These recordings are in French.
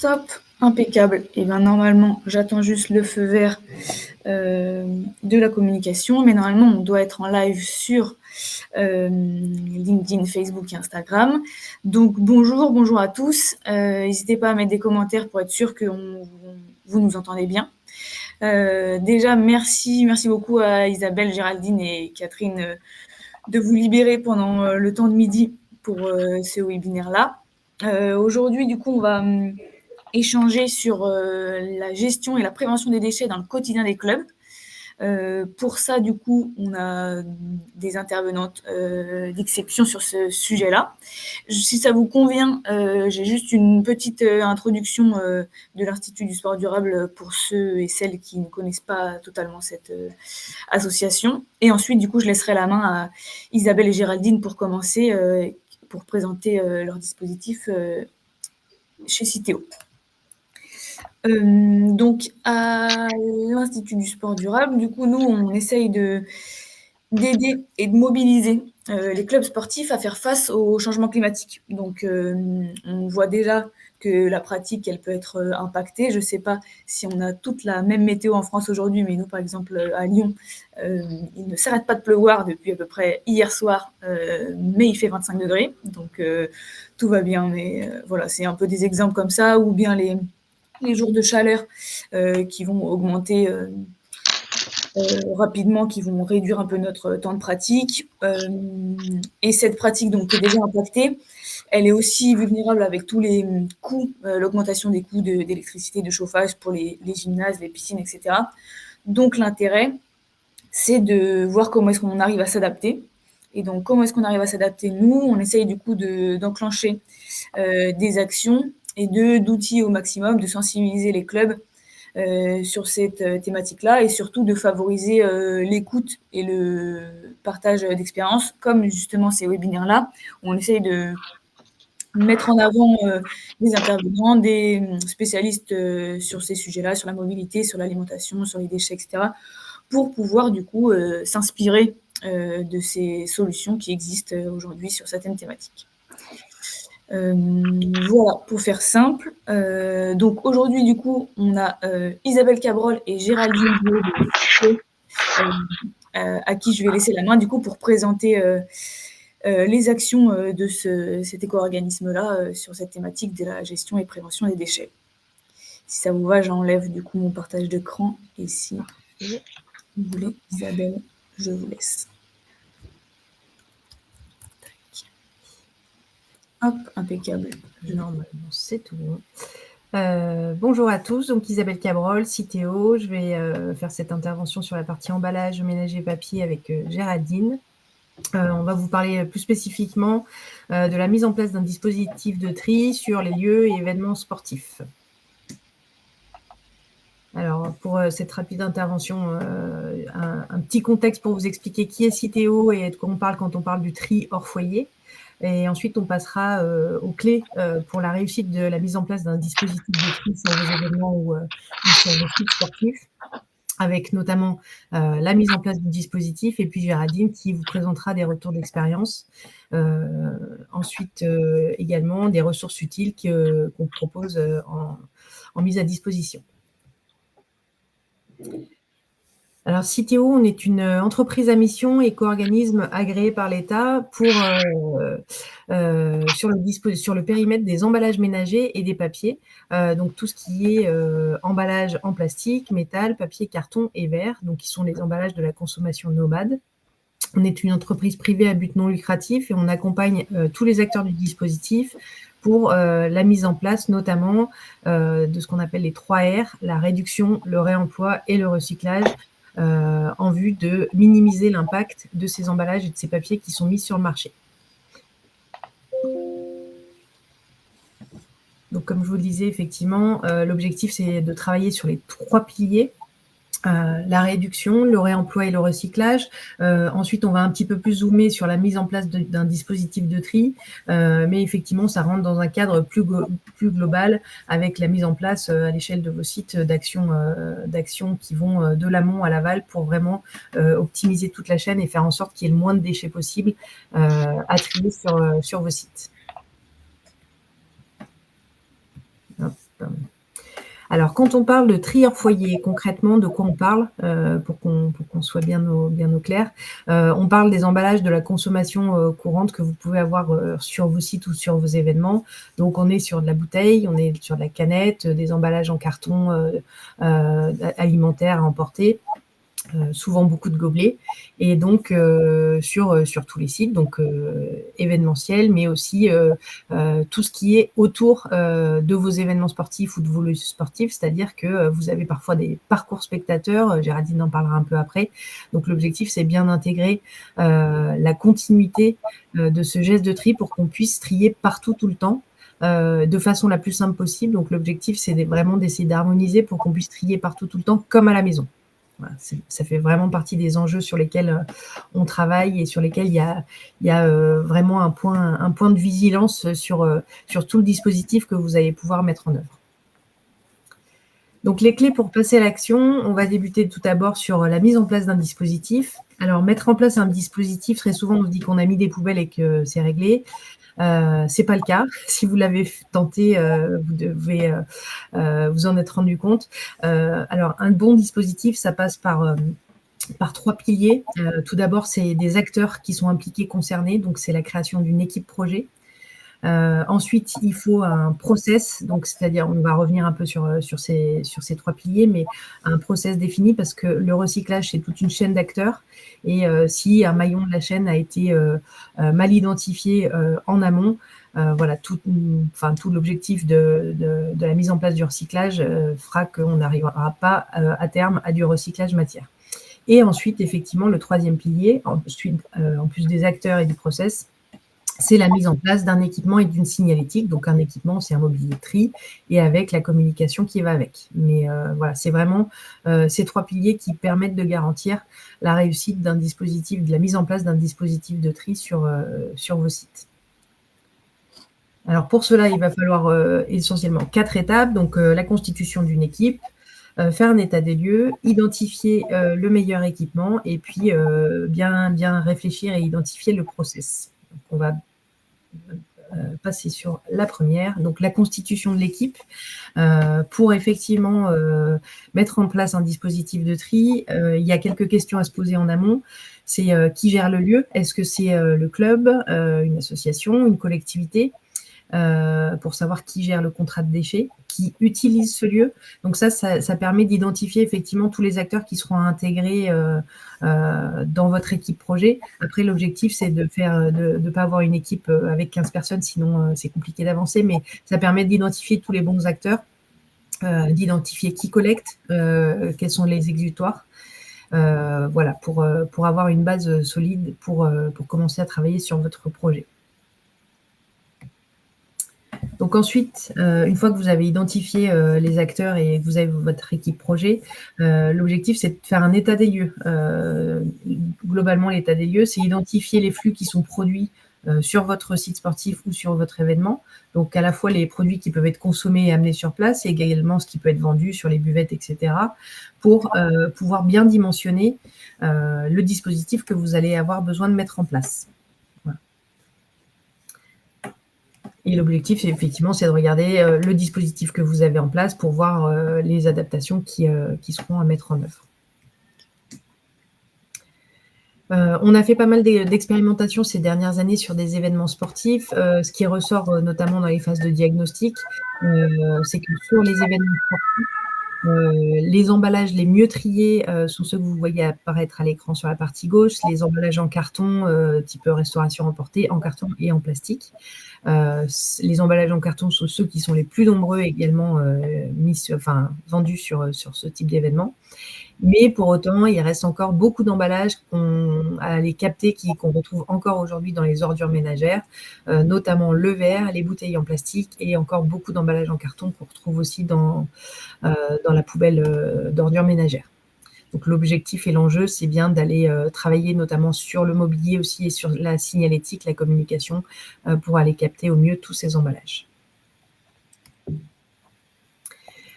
Top, impeccable. Et bien normalement, j'attends juste le feu vert de la communication, mais normalement, on doit être en live sur LinkedIn, Facebook et Instagram. Donc bonjour à tous. N'hésitez pas à mettre des commentaires pour être sûr que vous nous entendez bien. Déjà, merci beaucoup à Isabelle, Géraldine et Catherine de vous libérer pendant le temps de midi pour ce webinaire-là. Aujourd'hui, du coup, on va échanger sur la gestion et la prévention des déchets dans le quotidien des clubs. Pour ça, du coup, on a des intervenantes d'exception sur ce sujet-là. Si ça vous convient, j'ai juste une petite introduction de l'Institut du sport durable pour ceux et celles qui ne connaissent pas totalement cette association. Et ensuite, du coup, je laisserai la main à Isabelle et Géraldine pour commencer, pour présenter leur dispositif chez Citeo. Donc, à l'Institut du sport durable, du coup, nous, on essaye d'aider et de mobiliser les clubs sportifs à faire face au changement climatique. Donc, on voit déjà que la pratique, elle peut être impactée. Je ne sais pas si on a toute la même météo en France aujourd'hui, mais nous, par exemple, à Lyon, il ne s'arrête pas de pleuvoir depuis à peu près hier soir, mais il fait 25 degrés, donc tout va bien. Mais voilà, c'est un peu des exemples comme ça, ou bien les jours de chaleur qui vont augmenter rapidement, qui vont réduire un peu notre temps de pratique. Et cette pratique donc, qui est déjà impactée, elle est aussi vulnérable avec tous les coûts, l'augmentation des coûts d'électricité, de chauffage pour les gymnases, les piscines, etc. Donc l'intérêt, c'est de voir comment est-ce qu'on arrive à s'adapter. Et donc, comment est-ce qu'on arrive à s'adapter? Nous, on essaye du coup d'enclencher des actions et d'outils au maximum, de sensibiliser les clubs sur cette thématique-là et surtout de favoriser l'écoute et le partage d'expériences, comme justement ces webinaires-là, où on essaye de mettre en avant des intervenants, des spécialistes sur ces sujets-là, sur la mobilité, sur l'alimentation, sur les déchets, etc., pour pouvoir du coup s'inspirer de ces solutions qui existent aujourd'hui sur certaines thématiques. Voilà, pour faire simple. Donc aujourd'hui, du coup, on a Isabelle Cabrol et Géraldine à qui je vais laisser la main, du coup, pour présenter les actions de cet éco-organisme-là sur cette thématique de la gestion et prévention des déchets. Si ça vous va, j'enlève du coup mon partage d'écran. Et si vous voulez, Isabelle, je vous laisse. Hop, impeccable. Normalement, c'est tout bon. Bonjour à tous, donc Isabelle Cabrol, Citeo. Je vais faire cette intervention sur la partie emballage, ménager papier avec Géraldine. On va vous parler plus spécifiquement de la mise en place d'un dispositif de tri sur les lieux et événements sportifs. Alors, pour cette rapide intervention, un petit contexte pour vous expliquer qui est Citeo et de quoi on parle quand on parle du tri hors foyer. Et ensuite, on passera aux clés pour la réussite de la mise en place d'un dispositif de tri sur vos événements ou sur vos sites sportifs, avec notamment la mise en place du dispositif, et puis Géraldine qui vous présentera des retours d'expérience. Ensuite, également des ressources utiles qu'on propose en mise à disposition. Alors, Citeo, on est une entreprise à mission éco-organisme agréé par l'État pour sur le périmètre des emballages ménagers et des papiers. Donc, tout ce qui est emballage en plastique, métal, papier, carton et verre, donc qui sont les emballages de la consommation nomade. On est une entreprise privée à but non lucratif et on accompagne tous les acteurs du dispositif pour la mise en place notamment de ce qu'on appelle les 3 R, la réduction, le réemploi et le recyclage, en vue de minimiser l'impact de ces emballages et de ces papiers qui sont mis sur le marché. Donc, comme je vous le disais, effectivement, l'objectif, c'est de travailler sur les 3 piliers. La réduction, le réemploi et le recyclage. Ensuite, on va un petit peu plus zoomer sur la mise en place d'un dispositif de tri, mais effectivement, ça rentre dans un cadre plus global avec la mise en place à l'échelle de vos sites d'actions qui vont de l'amont à l'aval pour vraiment optimiser toute la chaîne et faire en sorte qu'il y ait le moins de déchets possible à trier sur vos sites. Hop. Alors, quand on parle de tri hors foyer, concrètement, de quoi on parle, pour qu'on soit bien au clair? On parle des emballages de la consommation courante que vous pouvez avoir sur vos sites ou sur vos événements. Donc, on est sur de la bouteille, on est sur de la canette, des emballages en carton alimentaires à emporter. Souvent beaucoup de gobelets, et donc sur tous les sites, donc événementiels, mais aussi tout ce qui est autour de vos événements sportifs ou de vos lieux sportifs, c'est-à-dire que vous avez parfois des parcours spectateurs, Géraldine en parlera un peu après, donc l'objectif c'est bien d'intégrer la continuité de ce geste de tri pour qu'on puisse trier partout tout le temps, de façon la plus simple possible. Donc l'objectif c'est vraiment d'essayer d'harmoniser pour qu'on puisse trier partout tout le temps comme à la maison. Voilà, ça fait vraiment partie des enjeux sur lesquels on travaille et sur lesquels il y a vraiment un point de vigilance sur tout le dispositif que vous allez pouvoir mettre en œuvre. Donc, les clés pour passer à l'action, on va débuter tout d'abord sur la mise en place d'un dispositif. Alors, mettre en place un dispositif, très souvent, on se dit qu'on a mis des poubelles et que c'est réglé. C'est pas le cas. Si vous l'avez tenté, vous devez vous en être rendu compte. Alors, un bon dispositif, ça passe par 3 piliers. Tout d'abord, c'est des acteurs qui sont impliqués, concernés. Donc, c'est la création d'une équipe projet. Ensuite, il faut un process, donc c'est-à-dire, on va revenir un peu sur ces 3 piliers, mais un process défini, parce que le recyclage, c'est toute une chaîne d'acteurs, et si un maillon de la chaîne a été mal identifié en amont, voilà, tout l'objectif de la mise en place du recyclage fera qu'on n'arrivera pas à terme à du recyclage matière. Et ensuite, effectivement, le 3e pilier, en plus des acteurs et du process, c'est la mise en place d'un équipement et d'une signalétique. Donc, un équipement, c'est un mobilier de tri, et avec la communication qui va avec. Mais voilà, c'est vraiment ces 3 piliers qui permettent de garantir la réussite d'un dispositif, de la mise en place d'un dispositif de tri sur vos sites. Alors, pour cela, il va falloir essentiellement 4 étapes. Donc, la constitution d'une équipe, faire un état des lieux, identifier le meilleur équipement, et puis bien réfléchir et identifier le process. Donc, on va passer sur la première, donc la constitution de l'équipe. Pour effectivement mettre en place un dispositif de tri, il y a quelques questions à se poser en amont. C'est qui gère le lieu? Est-ce que c'est le club, une association, une collectivité? Pour savoir qui gère le contrat de déchets, qui utilise ce lieu. Donc ça permet d'identifier effectivement tous les acteurs qui seront intégrés dans votre équipe projet. Après, l'objectif, c'est de pas avoir une équipe avec 15 personnes, sinon c'est compliqué d'avancer, mais ça permet d'identifier tous les bons acteurs, d'identifier qui collecte, quels sont les exutoires. Voilà, pour avoir une base solide pour commencer à travailler sur votre projet. Donc ensuite, une fois que vous avez identifié les acteurs et que vous avez votre équipe projet, l'objectif, c'est de faire un état des lieux. Globalement, l'état des lieux, c'est identifier les flux qui sont produits sur votre site sportif ou sur votre événement. Donc, à la fois les produits qui peuvent être consommés et amenés sur place, et également ce qui peut être vendu sur les buvettes, etc., pour pouvoir bien dimensionner le dispositif que vous allez avoir besoin de mettre en place. Et l'objectif, effectivement, c'est de regarder le dispositif que vous avez en place pour voir les adaptations qui seront à mettre en œuvre. On a fait pas mal d'expérimentations ces dernières années sur des événements sportifs. Ce qui ressort notamment dans les phases de diagnostic, c'est que sur les événements sportifs, les emballages les mieux triés sont ceux que vous voyez apparaître à l'écran sur la partie gauche, les emballages en carton, type restauration emportée, en carton et en plastique. Les emballages en carton sont ceux qui sont les plus nombreux également vendus sur ce type d'événement. Mais pour autant, il reste encore beaucoup d'emballages à aller capter, qu'on retrouve encore aujourd'hui dans les ordures ménagères, notamment le verre, les bouteilles en plastique, et encore beaucoup d'emballages en carton qu'on retrouve aussi dans la poubelle d'ordures ménagères. Donc l'objectif et l'enjeu, c'est bien d'aller travailler notamment sur le mobilier aussi et sur la signalétique, la communication, pour aller capter au mieux tous ces emballages.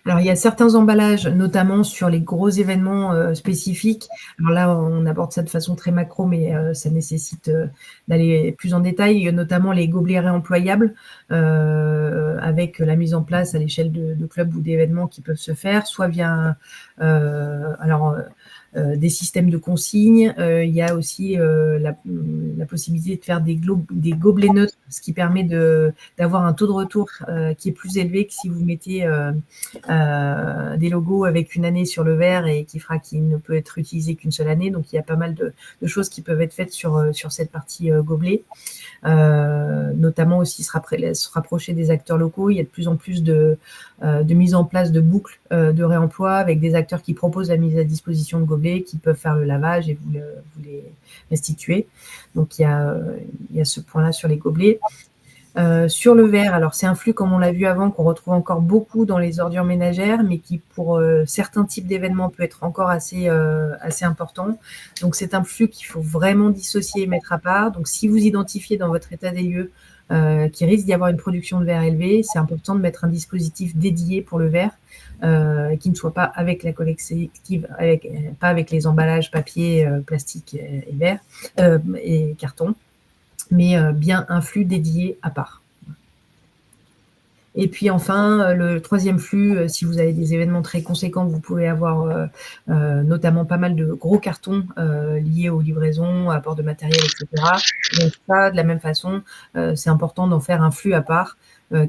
Alors, il y a certains emballages, notamment sur les gros événements, spécifiques. Alors là, on aborde ça de façon très macro, mais ça nécessite, d'aller plus en détail, notamment les gobelets réemployables, avec la mise en place à l'échelle de clubs ou d'événements qui peuvent se faire, soit via, des systèmes de consignes. Il y a aussi, la possibilité de faire des gobelets neutres, ce qui permet d'avoir un taux de retour, qui est plus élevé que si vous mettez, des logos avec une année sur le verre et qui ne peut être utilisé qu'une seule année. Donc, il y a pas mal de choses qui peuvent être faites sur cette partie gobelet. Notamment aussi se rapprocher des acteurs locaux. Il y a de plus en plus de mise en place de boucles de réemploi avec des acteurs qui proposent la mise à disposition de gobelets, qui peuvent faire le lavage et vous les restituer. Donc, il y a ce point-là sur les gobelets. Sur le verre, alors c'est un flux, comme on l'a vu avant, qu'on retrouve encore beaucoup dans les ordures ménagères, mais qui, pour certains types d'événements, peut être encore assez important. Donc, c'est un flux qu'il faut vraiment dissocier et mettre à part. Donc, si vous identifiez dans votre état des lieux qu'il risque d'y avoir une production de verre élevée, c'est important de mettre un dispositif dédié pour le verre, qui ne soit pas avec la collecte sélective, pas avec les emballages papier, plastique et verre et carton, mais bien un flux dédié à part. Et puis enfin, le troisième flux, si vous avez des événements très conséquents, vous pouvez avoir notamment pas mal de gros cartons liés aux livraisons, à apport de matériel, etc. Donc ça, de la même façon, c'est important d'en faire un flux à part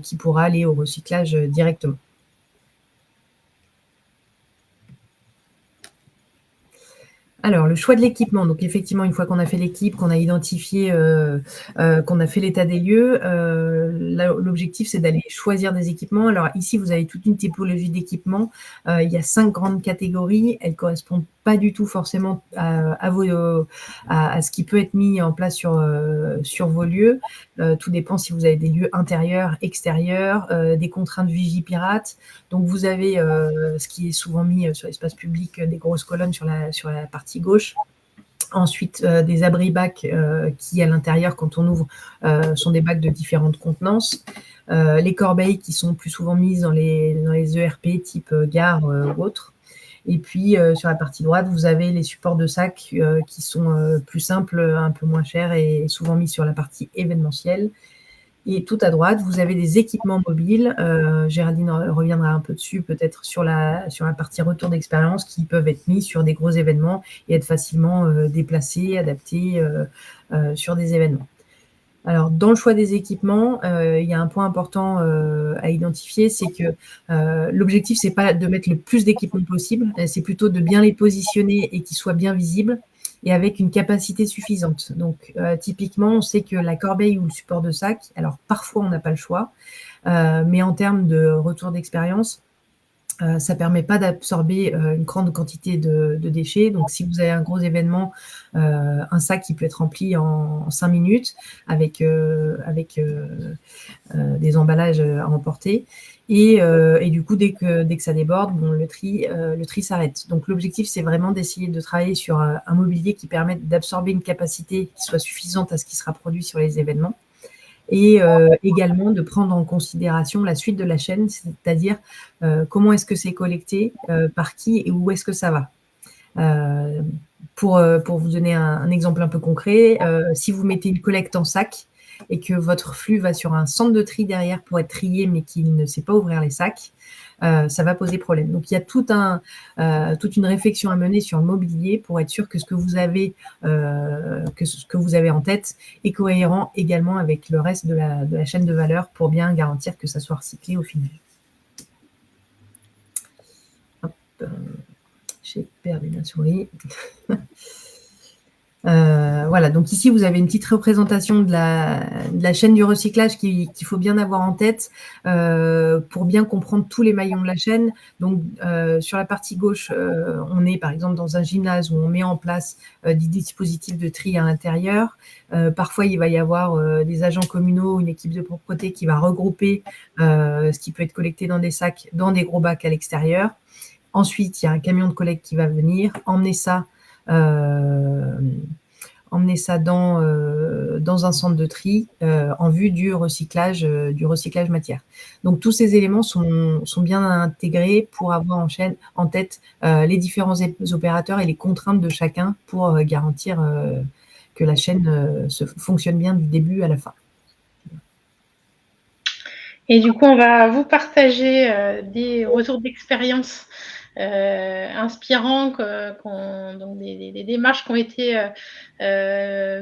qui pourra aller au recyclage directement. Alors, le choix de l'équipement. Donc, effectivement, une fois qu'on a fait l'équipe, qu'on a identifié, qu'on a fait l'état des lieux, l'objectif, c'est d'aller choisir des équipements. Alors, ici, vous avez toute une typologie d'équipements. Il y a 5 grandes catégories. Elles correspondent pas du tout forcément à ce qui peut être mis en place sur vos lieux. Tout dépend si vous avez des lieux intérieurs, extérieurs, des contraintes Vigipirate. Donc, vous avez ce qui est souvent mis sur l'espace public, des grosses colonnes sur la partie gauche. Ensuite, des abris-bacs qui, à l'intérieur, quand on ouvre, sont des bacs de différentes contenances. Les corbeilles qui sont plus souvent mises dans les ERP type gare ou autres. Et puis, sur la partie droite, vous avez les supports de sacs qui sont plus simples, un peu moins chers et souvent mis sur la partie événementielle. Et tout à droite, vous avez des équipements mobiles. Géraldine reviendra un peu dessus, peut-être sur la partie retour d'expérience, qui peuvent être mis sur des gros événements et être facilement déplacés, adaptés sur des événements. Alors, dans le choix des équipements, il y a un point important à identifier, c'est que l'objectif, c'est pas de mettre le plus d'équipements possible, c'est plutôt de bien les positionner et qu'ils soient bien visibles et avec une capacité suffisante. Donc, typiquement, on sait que la corbeille ou le support de sac, alors parfois on n'a pas le choix, mais en termes de retour d'expérience, ça ne permet pas d'absorber une grande quantité de déchets. Donc, si vous avez un gros événement, un sac qui peut être rempli en 5 minutes avec des emballages à emporter. Et du coup, dès que ça déborde, bon, le tri s'arrête. Donc, l'objectif, c'est vraiment d'essayer de travailler sur un mobilier qui permette d'absorber une capacité qui soit suffisante à ce qui sera produit sur les événements. Et également de prendre en considération la suite de la chaîne, c'est-à-dire comment est-ce que c'est collecté, par qui et où est-ce que ça va. Pour vous donner un exemple un peu concret, si vous mettez une collecte en sac et que votre flux va sur un centre de tri derrière pour être trié, mais qu'il ne sait pas ouvrir les sacs, ça va poser problème. Donc, il y a toute une réflexion à mener sur le mobilier pour être sûr que ce que vous avez en tête est cohérent également avec le reste de la chaîne de valeur pour bien garantir que ça soit recyclé au final. Hop, j'ai perdu ma souris. Voilà, donc ici, vous avez une petite représentation de la chaîne du recyclage qu'il faut bien avoir en tête pour bien comprendre tous les maillons de la chaîne. Donc, sur la partie gauche, on est par exemple dans un gymnase où on met en place des dispositifs de tri à l'intérieur. Parfois, il va y avoir des agents communaux, une équipe de propreté qui va regrouper ce qui peut être collecté dans des sacs, dans des gros bacs à l'extérieur. Ensuite, il y a un camion de collecte qui va venir emmener ça emmener ça dans un centre de tri en vue du recyclage matière. Donc tous ces éléments sont bien intégrés pour avoir en tête les différents opérateurs et les contraintes de chacun pour garantir que la chaîne fonctionne bien du début à la fin. Et du coup, on va vous partager des retours d'expérience inspirants, donc des démarches qui ont été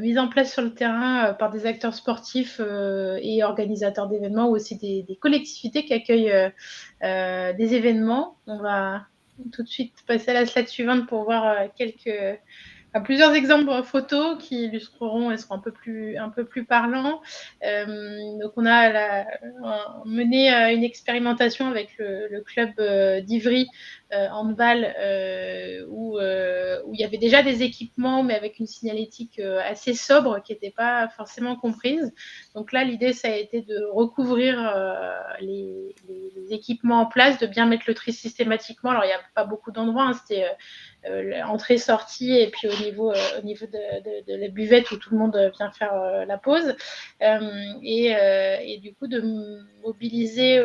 mises en place sur le terrain par des acteurs sportifs et organisateurs d'événements, ou aussi des collectivités qui accueillent des événements. On va tout de suite passer à la slide suivante pour voir plusieurs exemples photos qui illustreront et seront un peu plus parlants. Donc on a mené une expérimentation avec le club d'Ivry handball où il y avait déjà des équipements, mais avec une signalétique assez sobre qui n'était pas forcément comprise. Donc là, l'idée, ça a été de recouvrir les équipements en place, de bien mettre le tri systématiquement. Alors, il n'y a pas beaucoup d'endroits, hein, c'était entrée-sortie, et puis au niveau de la buvette où tout le monde vient faire la pause. Et du coup, de mobiliser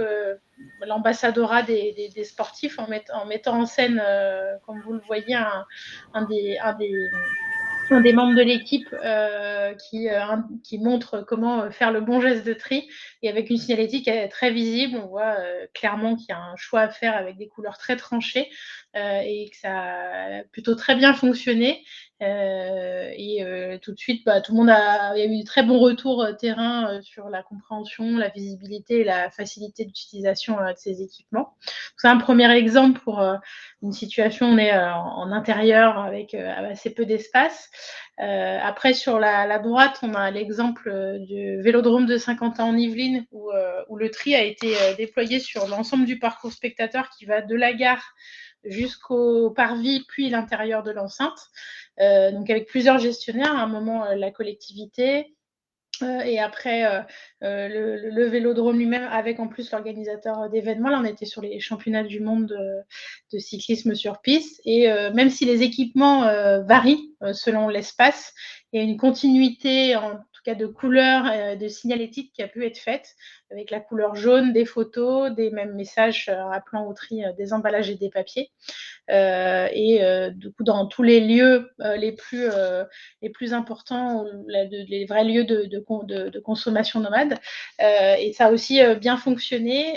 l'ambassadora des sportifs en mettant en scène, comme vous le voyez, un des membres de l'équipe qui montre comment faire le bon geste de tri, et avec une signalétique très visible. On voit clairement qu'il y a un choix à faire avec des couleurs très tranchées et que ça a plutôt très bien fonctionné. Tout de suite, tout le monde il y a eu de très bons retours terrain sur la compréhension, la visibilité et la facilité d'utilisation de ces équipements. C'est un premier exemple pour une situation où on est en intérieur avec assez peu d'espace. Après, sur la droite, on a l'exemple du Vélodrome de Saint-Quentin en Yvelines où le tri a été déployé sur l'ensemble du parcours spectateur qui va de la gare jusqu'au parvis, puis l'intérieur de l'enceinte. Donc avec plusieurs gestionnaires, à un moment la collectivité, et après le vélodrome lui-même, avec en plus l'organisateur d'événements. Là, on était sur les championnats du monde de cyclisme sur piste. Et même si les équipements varient selon l'espace, il y a une continuité, en tout cas de couleurs, de signalétique qui a pu être faite, avec la couleur jaune des photos, des mêmes messages rappelant au tri des emballages et des papiers. Du coup, dans tous les lieux les plus importants, les vrais lieux de consommation nomade. Et ça a aussi bien fonctionné.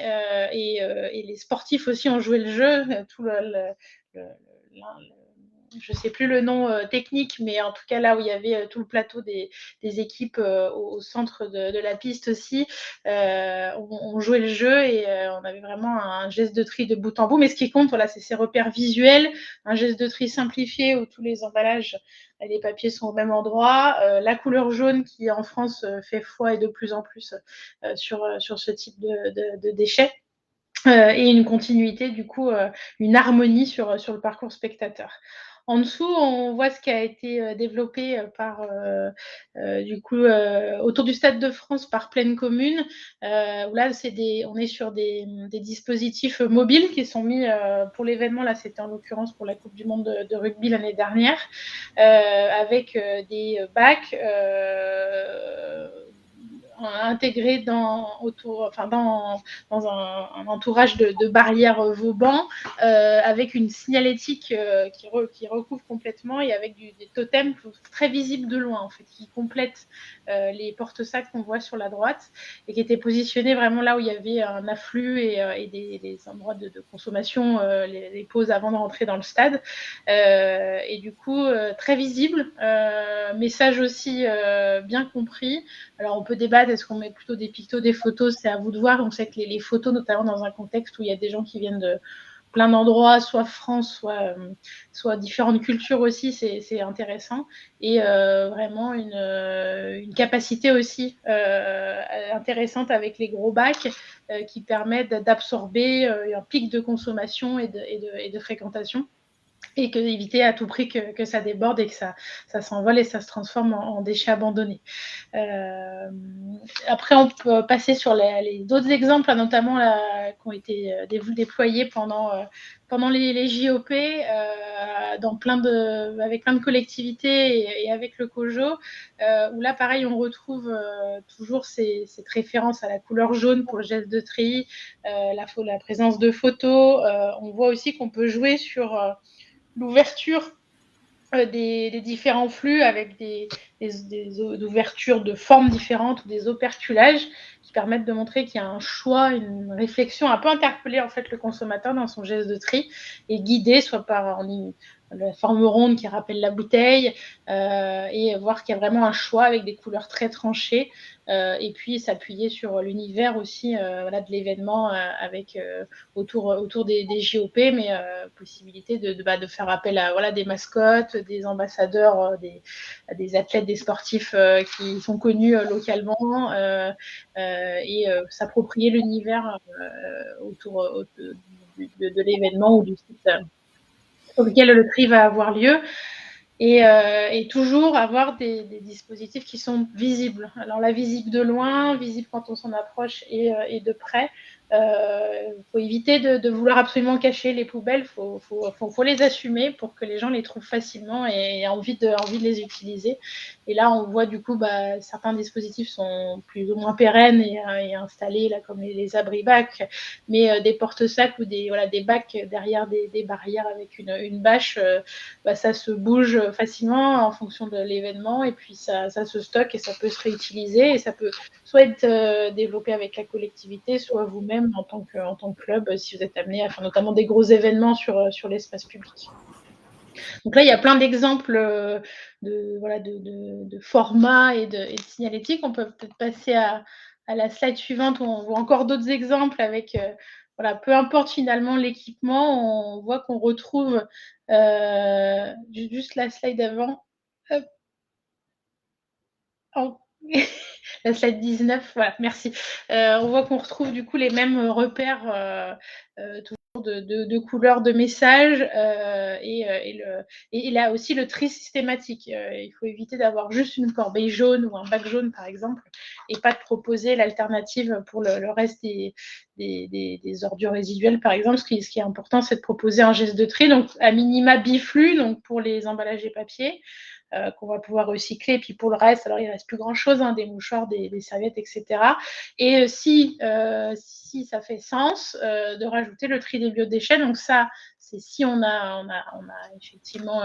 Et les sportifs aussi ont joué le jeu. Je ne sais plus le nom technique, mais en tout cas là où il y avait tout le plateau des équipes au centre de la piste aussi, on jouait le jeu, et on avait vraiment un geste de tri de bout en bout. Mais ce qui compte, voilà, c'est ces repères visuels, un geste de tri simplifié où tous les emballages et les papiers sont au même endroit, la couleur jaune qui en France fait foi et de plus en plus sur ce type de déchets. Et une continuité, du coup, une harmonie sur le parcours spectateur. En dessous, on voit ce qui a été développé autour du Stade de France par Pleine Commune. Où là, on est sur des dispositifs mobiles qui sont mis pour l'événement. Là, c'était en l'occurrence pour la Coupe du Monde de rugby l'année dernière, avec des bacs intégrés dans un entourage de barrières Vauban, avec une signalétique qui recouvre complètement, et avec des totems très visibles de loin, en fait, qui complètent les porte-sacs qu'on voit sur la droite, et qui étaient positionnés vraiment là où il y avait un afflux et des endroits de consommation, les pauses avant de rentrer dans le stade. Et du coup, très visible, message aussi bien compris. Alors, on peut débattre, est-ce qu'on met plutôt des pictos, des photos? C'est à vous de voir. On sait que les photos, notamment dans un contexte où il y a des gens qui viennent de plein d'endroits, soit France, soit différentes cultures aussi, c'est intéressant. Et vraiment une capacité aussi intéressante avec les gros bacs qui permettent d'absorber un pic de consommation et de fréquentation, et éviter à tout prix que ça déborde et que ça s'envole et ça se transforme en déchets abandonnés. Après, on peut passer sur les d'autres exemples, notamment qui ont été déployés pendant pendant les JOP, avec plein de collectivités et avec le COJO, où là, pareil, on retrouve toujours cette référence à la couleur jaune pour le geste de tri, la présence de photos. On voit aussi qu'on peut jouer sur l'ouverture des différents flux avec des ouvertures de formes différentes ou des operculages qui permettent de montrer qu'il y a un choix, une réflexion, un peu interpeller en fait le consommateur dans son geste de tri et guider soit par la forme ronde qui rappelle la bouteille et voir qu'il y a vraiment un choix avec des couleurs très tranchées et puis s'appuyer sur l'univers aussi de l'événement avec autour des JOP, mais possibilité de faire appel à des mascottes, des ambassadeurs, des athlètes, des sportifs qui sont connus localement et s'approprier l'univers autour de l'événement ou du site sur lequel le tri va avoir lieu. Et toujours avoir des dispositifs qui sont visibles. Alors la visible de loin, visible quand on s'en approche et de près. Faut éviter de vouloir absolument cacher les poubelles. Faut les assumer pour que les gens les trouvent facilement et aient envie de les utiliser. Et là, on voit du coup, certains dispositifs sont plus ou moins pérennes et installés là comme les abri-bacs, mais des porte-sacs ou des bacs derrière des barrières avec une bâche, ça se bouge facilement en fonction de l'événement et puis ça se stocke et ça peut se réutiliser et ça peut soit être développé avec la collectivité, soit vous-même en tant que club si vous êtes amené à faire notamment des gros événements sur l'espace public. Donc là, il y a plein d'exemples de formats et de signalétique. On peut peut-être passer à la slide suivante où on voit encore d'autres exemples avec peu importe finalement l'équipement, on voit qu'on retrouve juste la slide avant. Hop. Oh. La slide 19, voilà, merci. On voit qu'on retrouve du coup les mêmes repères toujours de couleurs de messages et là aussi le tri systématique. Il faut éviter d'avoir juste une corbeille jaune ou un bac jaune par exemple et pas de proposer l'alternative pour le reste des ordures résiduelles par exemple. Ce qui est important, c'est de proposer un geste de tri, donc à minima biflux, donc pour les emballages et papiers. Qu'on va pouvoir recycler. Et puis pour le reste, alors il ne reste plus grand-chose, des mouchoirs, des serviettes, etc. Et si ça fait sens de rajouter le tri des biodéchets, donc ça, c'est si on a effectivement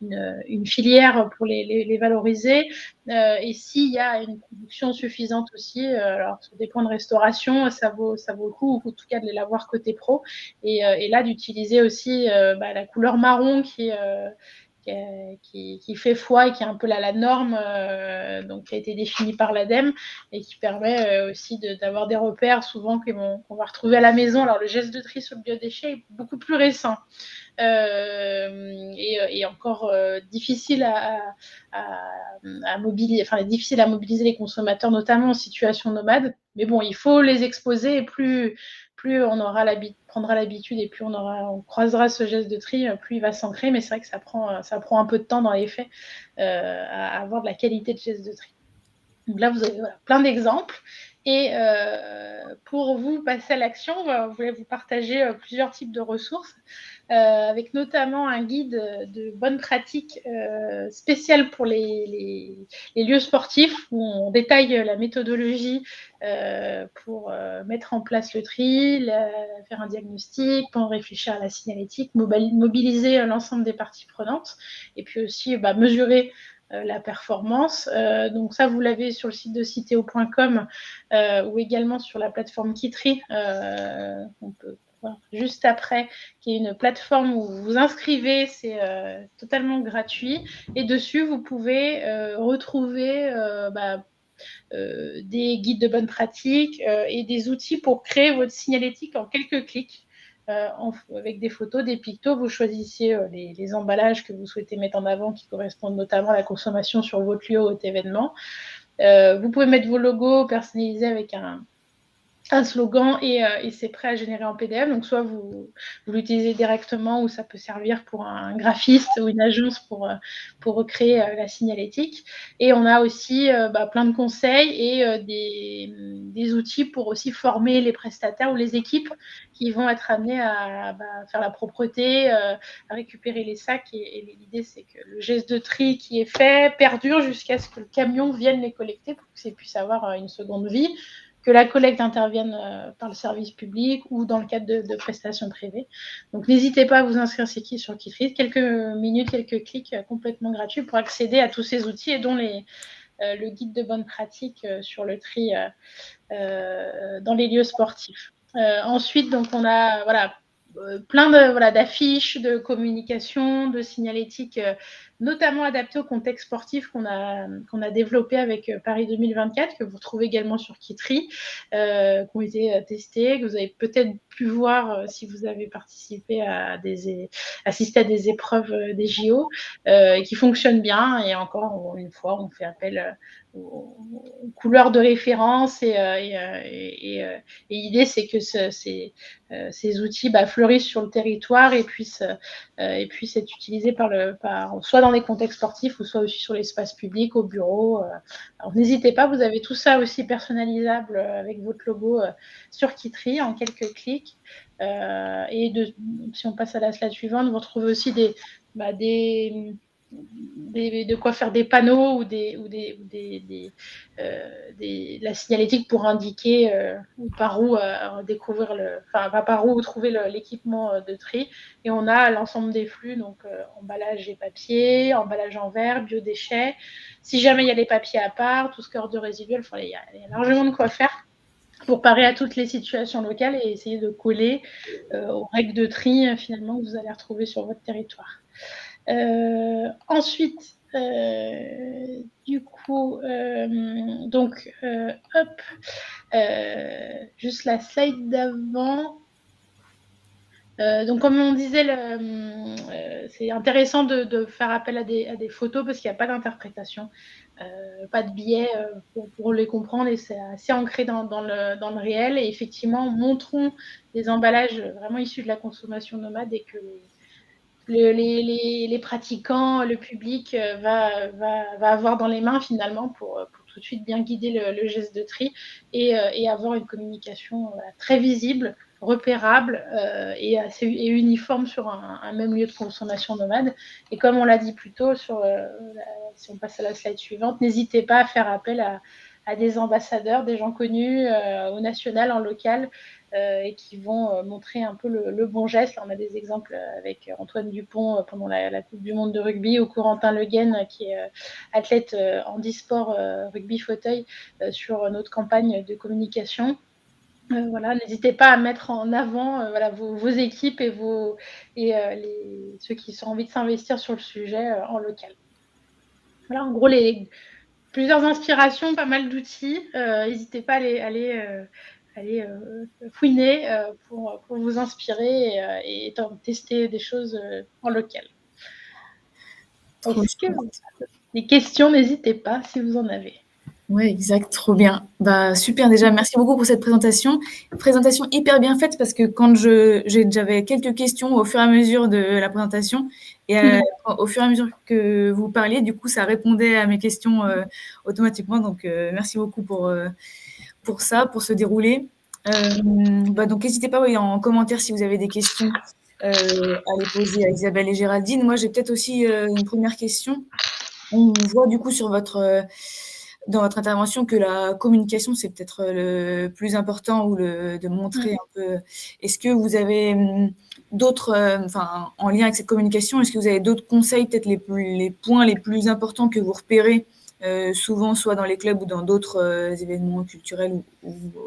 une filière pour les valoriser et s'il y a une production suffisante aussi, alors sur des points de restauration, ça vaut le coup, en tout cas de l'avoir côté pro et là d'utiliser aussi la couleur marron qui fait foi et qui est un peu la norme, donc qui a été définie par l'ADEME et qui permet aussi d'avoir des repères souvent qu'on va retrouver à la maison. Alors le geste de tri sur le biodéchet est beaucoup plus récent et encore difficile à mobiliser les consommateurs, notamment en situation nomade. Mais bon, il faut les exposer et plus on prendra l'habitude et plus on croisera ce geste de tri, plus il va s'ancrer. Mais c'est vrai que ça prend un peu de temps dans les faits à avoir de la qualité de geste de tri. Donc là, vous avez plein d'exemples. Et pour vous passer à l'action, je voulais vous partager plusieurs types de ressources, avec notamment un guide de bonnes pratiques spécial pour les lieux sportifs, où on détaille la méthodologie pour mettre en place le tri, faire un diagnostic, réfléchir à la signalétique, mobiliser l'ensemble des parties prenantes, et puis aussi mesurer la performance. Donc ça, vous l'avez sur le site de citeo.com ou également sur la plateforme Kitry, on peut voir juste après, qui est une plateforme où vous vous inscrivez, c'est totalement gratuit. Et dessus, vous pouvez retrouver des guides de bonnes pratiques et des outils pour créer votre signalétique en quelques clics. Avec des photos, des pictos, vous choisissez les emballages que vous souhaitez mettre en avant qui correspondent notamment à la consommation sur votre lieu ou votre événement. Vous pouvez mettre vos logos personnalisés avec un slogan et c'est prêt à générer en PDF. Donc, soit vous l'utilisez directement ou ça peut servir pour un graphiste ou une agence pour recréer la signalétique. Et on a aussi plein de conseils et des outils pour aussi former les prestataires ou les équipes qui vont être amenés à faire la propreté, à récupérer les sacs. Et l'idée, c'est que le geste de tri qui est fait perdure jusqu'à ce que le camion vienne les collecter pour que ça puisse avoir une seconde vie, que la collecte intervienne par le service public ou dans le cadre de prestations privées. Donc, n'hésitez pas à vous inscrire sur Kitry. Quelques minutes, quelques clics complètement gratuits pour accéder à tous ces outils et dont le guide de bonne pratique sur le tri dans les lieux sportifs. Ensuite, donc, on a plein d'affiches, de communication, de signalétique, notamment adaptées au contexte sportif qu'on a développé avec Paris 2024, que vous trouvez également sur Kitry, qui ont été testées, que vous avez peut-être pu voir si vous avez participé assisté à des épreuves des JO, et qui fonctionnent bien. Et encore une fois, on fait appel aux couleurs de référence et l'idée, c'est que ces outils fleurissent sur le territoire et puissent être utilisés soit dans les contextes sportifs ou soit aussi sur l'espace public, au bureau. Alors, n'hésitez pas, vous avez tout ça aussi personnalisable avec votre logo sur Kitry en quelques clics. Si on passe à la slide suivante, vous retrouvez aussi de quoi faire des panneaux ou la signalétique pour indiquer par où découvrir par où trouver l'équipement de tri. Et on a l'ensemble des flux, donc emballage et papier, emballage en verre, biodéchets. Si jamais il y a les papiers à part, tout ce qui est ordures résiduelles, il y a largement de quoi faire pour parer à toutes les situations locales et essayer de coller aux règles de tri finalement que vous allez retrouver sur votre territoire. Ensuite, du coup, juste la slide d'avant. Donc, comme on disait, c'est intéressant de faire appel à des photos parce qu'il n'y a pas d'interprétation, pas de biais pour les comprendre, et c'est assez ancré dans le réel. Et effectivement, montrons des emballages vraiment issus de la consommation nomade et que les pratiquants, le public va avoir dans les mains finalement pour tout de suite bien guider le geste de tri et avoir une communication très visible, repérable et uniforme sur un même lieu de consommation nomade. Et comme on l'a dit plus tôt, si on passe à la slide suivante, n'hésitez pas à faire appel à des ambassadeurs, des gens connus au national, en local, et qui vont montrer un peu le bon geste. Là, on a des exemples avec Antoine Dupont pendant la Coupe du Monde de rugby, ou Corentin Le Guen, qui est athlète handisport rugby fauteuil, sur notre campagne de communication. N'hésitez pas à mettre en avant vos équipes et ceux qui ont envie de s'investir sur le sujet en local. Voilà, en gros, plusieurs inspirations, pas mal d'outils. N'hésitez pas à aller fouiner pour vous inspirer et tester des choses en local. Est-ce que des questions, n'hésitez pas si vous en avez. Oui, exact, trop bien. Super déjà, merci beaucoup pour cette présentation. Présentation hyper bien faite parce que quand j'avais quelques questions au fur et à mesure de la présentation et au fur et à mesure que vous parliez, du coup, ça répondait à mes questions automatiquement. Donc, merci beaucoup pour ça, pour ce déroulé. Donc, n'hésitez pas en commentaire si vous avez des questions à les poser à Isabelle et Géraldine. Moi, j'ai peut-être aussi une première question. On voit du coup dans votre intervention que la communication, c'est peut-être le plus important, ou de montrer un peu. Est-ce que vous avez d'autres, en lien avec cette communication, est-ce que vous avez d'autres conseils, peut-être les points les plus importants que vous repérez souvent, soit dans les clubs ou dans d'autres événements culturels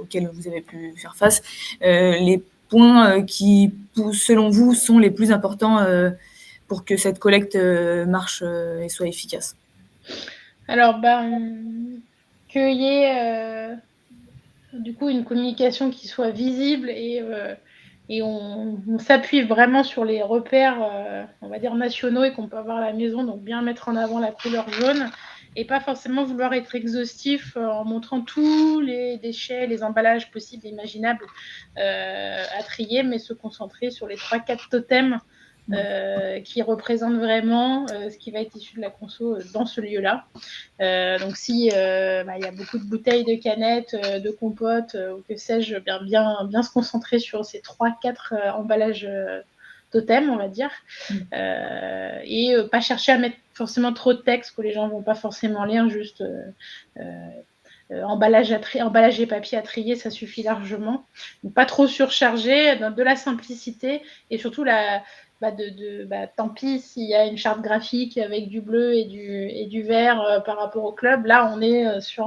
auxquels vous avez pu faire face, les points qui, selon vous, sont les plus importants pour que cette collecte marche et soit efficace? Alors, qu'il y ait du coup une communication qui soit visible et on s'appuie vraiment sur les repères, on va dire, nationaux et qu'on peut avoir à la maison, donc bien mettre en avant la couleur jaune et pas forcément vouloir être exhaustif en montrant tous les déchets, les emballages possibles et imaginables à trier, mais se concentrer sur les 3-4 totems qui représentent vraiment ce qui va être issu de la conso dans ce lieu-là. Donc si il y a beaucoup de bouteilles, de canettes, de compotes, ou que sais-je, bien se concentrer sur ces 3-4 emballages totems, on va dire, et pas chercher à mettre forcément trop de texte que les gens vont pas forcément lire, juste emballage et papier à trier, ça suffit largement. Donc, pas trop surcharger, de la simplicité et surtout tant pis s'il y a une charte graphique avec du bleu et du vert par rapport au club. Là, on est sur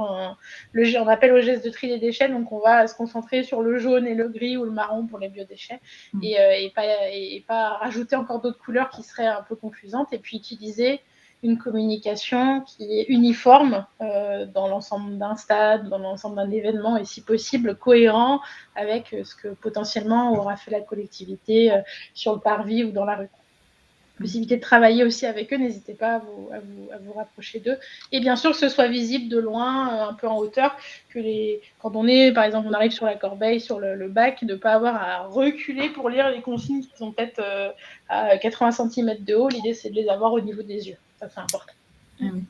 on appelle au geste de tri des déchets, donc on va se concentrer sur le jaune et le gris ou le marron pour les biodéchets et pas rajouter encore d'autres couleurs qui seraient un peu confusantes, et puis utiliser une communication qui est uniforme dans l'ensemble d'un stade, dans l'ensemble d'un événement, et si possible cohérent avec ce que potentiellement aura fait la collectivité sur le parvis ou dans la rue. Possibilité de travailler aussi avec eux, n'hésitez pas à vous rapprocher d'eux. Et bien sûr que ce soit visible de loin, un peu en hauteur, quand on est, par exemple, on arrive sur la corbeille, sur le bac, de ne pas avoir à reculer pour lire les consignes qui sont peut-être à 80 cm de haut. L'idée, c'est de les avoir au niveau des yeux. Ça, c'est important. Ah oui.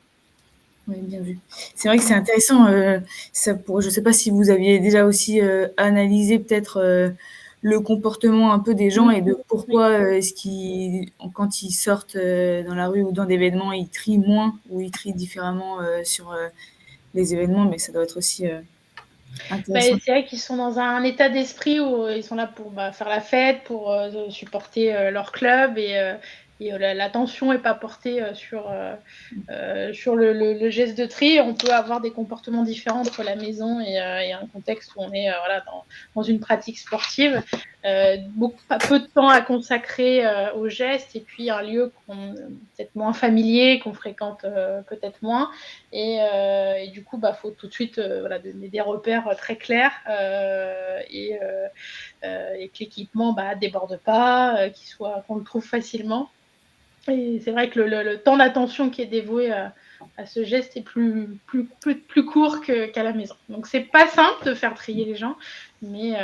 Oui, bien vu. C'est vrai que c'est intéressant. Je ne sais pas si vous aviez déjà aussi analysé peut-être le comportement un peu des gens et de pourquoi est-ce qu'ils, quand ils sortent dans la rue ou dans des événements, ils trient moins ou ils trient différemment sur les événements, mais ça doit être aussi intéressant. C'est vrai qu'ils sont dans un état d'esprit où ils sont là pour faire la fête, pour supporter leur club, et l'attention n'est pas portée sur le geste de tri. On peut avoir des comportements différents entre la maison et un contexte où on est dans une pratique sportive. Peu de temps à consacrer au geste, et puis un lieu peut-être moins familier, qu'on fréquente peut-être moins, et du coup faut tout de suite donner des repères très clairs et que l'équipement déborde pas, qu'on le trouve facilement. Et c'est vrai que le temps d'attention qui est dévoué à ce geste est plus court qu'à la maison. Donc c'est pas simple de faire trier les gens, mais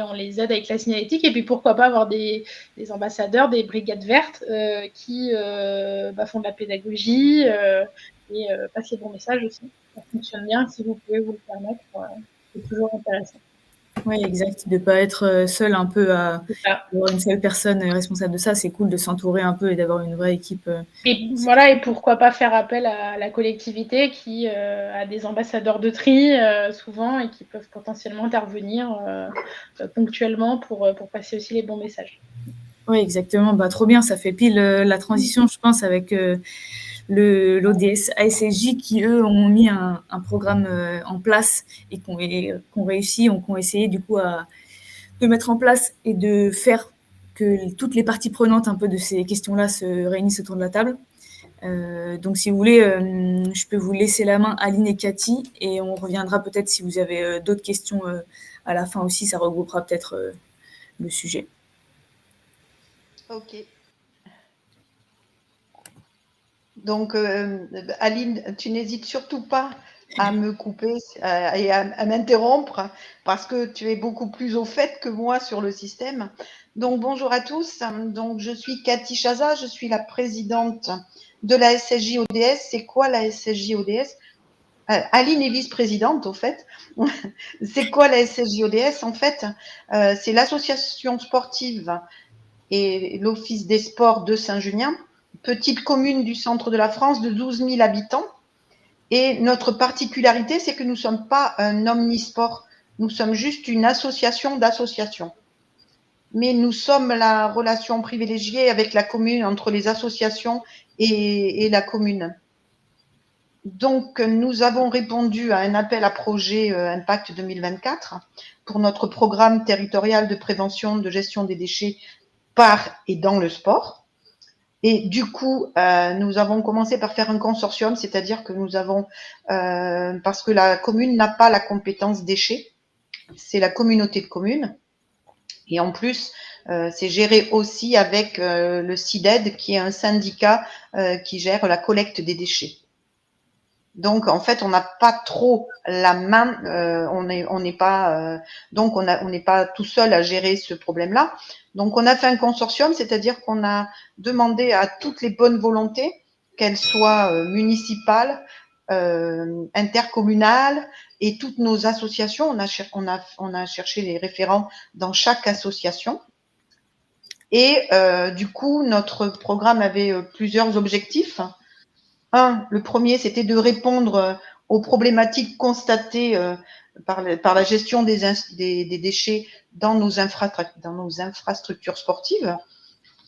on les aide avec la signalétique, et puis pourquoi pas avoir des ambassadeurs, des brigades vertes qui font de la pédagogie et passent les bons messages aussi. Ça fonctionne bien, si vous pouvez vous le permettre, c'est toujours intéressant. Oui, exact. De ne pas être seul un peu à avoir une seule personne responsable de ça. C'est cool de s'entourer un peu et d'avoir une vraie équipe. Et voilà, et pourquoi pas faire appel à la collectivité qui a des ambassadeurs de tri souvent, et qui peuvent potentiellement intervenir ponctuellement pour passer aussi les bons messages. Oui, exactement. Trop bien. Ça fait pile la transition, je pense, avec l'ODS ASSJ qui, eux, ont mis un programme en place et qu'on réussi, qu'on essayé du coup de mettre en place et de faire que toutes les parties prenantes un peu de ces questions-là se réunissent autour de la table. Donc, si vous voulez, je peux vous laisser la main, Aline et Cathy, et on reviendra peut-être si vous avez d'autres questions à la fin aussi. Ça regroupera peut-être le sujet. Ok. Donc, Aline, tu n'hésites surtout pas à me couper et à m'interrompre, parce que tu es beaucoup plus au fait que moi sur le système. Donc, bonjour à tous. Donc, je suis Cathy Chaza, je suis la présidente de la SSJ ODS. C'est quoi la SSJ ODS? Aline est vice-présidente, au fait. C'est quoi la SSJ ODS? En fait, c'est l'association sportive et l'Office des sports de Saint-Junien, petite commune du centre de la France de 12 000 habitants. Et notre particularité, c'est que nous ne sommes pas un omnisport, nous sommes juste une association d'associations. Mais nous sommes la relation privilégiée avec la commune, entre les associations et la commune. Donc, nous avons répondu à un appel à projet Impact 2024 pour notre programme territorial de prévention de gestion des déchets par et dans le sport. Et du coup, nous avons commencé par faire un consortium, c'est-à-dire que nous avons, parce que la commune n'a pas la compétence déchets, c'est la communauté de communes. Et en plus, c'est géré aussi avec le CIDED, qui est un syndicat qui gère la collecte des déchets. Donc, en fait, on n'a pas trop la main, on n'est pas, donc on n'est pas tout seul à gérer ce problème-là. Donc, on a fait un consortium, c'est-à-dire qu'on a demandé à toutes les bonnes volontés, qu'elles soient municipales, intercommunales, et toutes nos associations, on a cherché les référents dans chaque association. Et du coup, notre programme avait plusieurs objectifs. Le premier, c'était de répondre aux problématiques constatées par la gestion des déchets dans nos infrastructures sportives.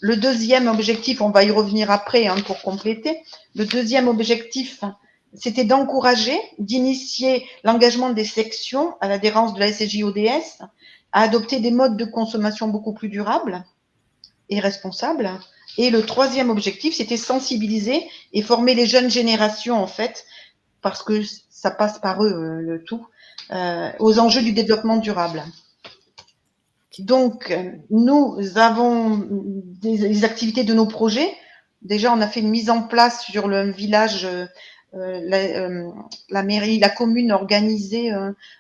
Le deuxième objectif, on va y revenir après pour compléter. Le deuxième objectif, c'était d'encourager, d'initier l'engagement des sections à l'adhérence de la SSJ-ODS à adopter des modes de consommation beaucoup plus durables et responsables. Et le troisième objectif, c'était sensibiliser et former les jeunes générations, en fait, parce que ça passe par eux, le tout, aux enjeux du développement durable. Donc, nous avons des activités de nos projets. Déjà, on a fait une mise en place sur le village, la mairie, la commune organisait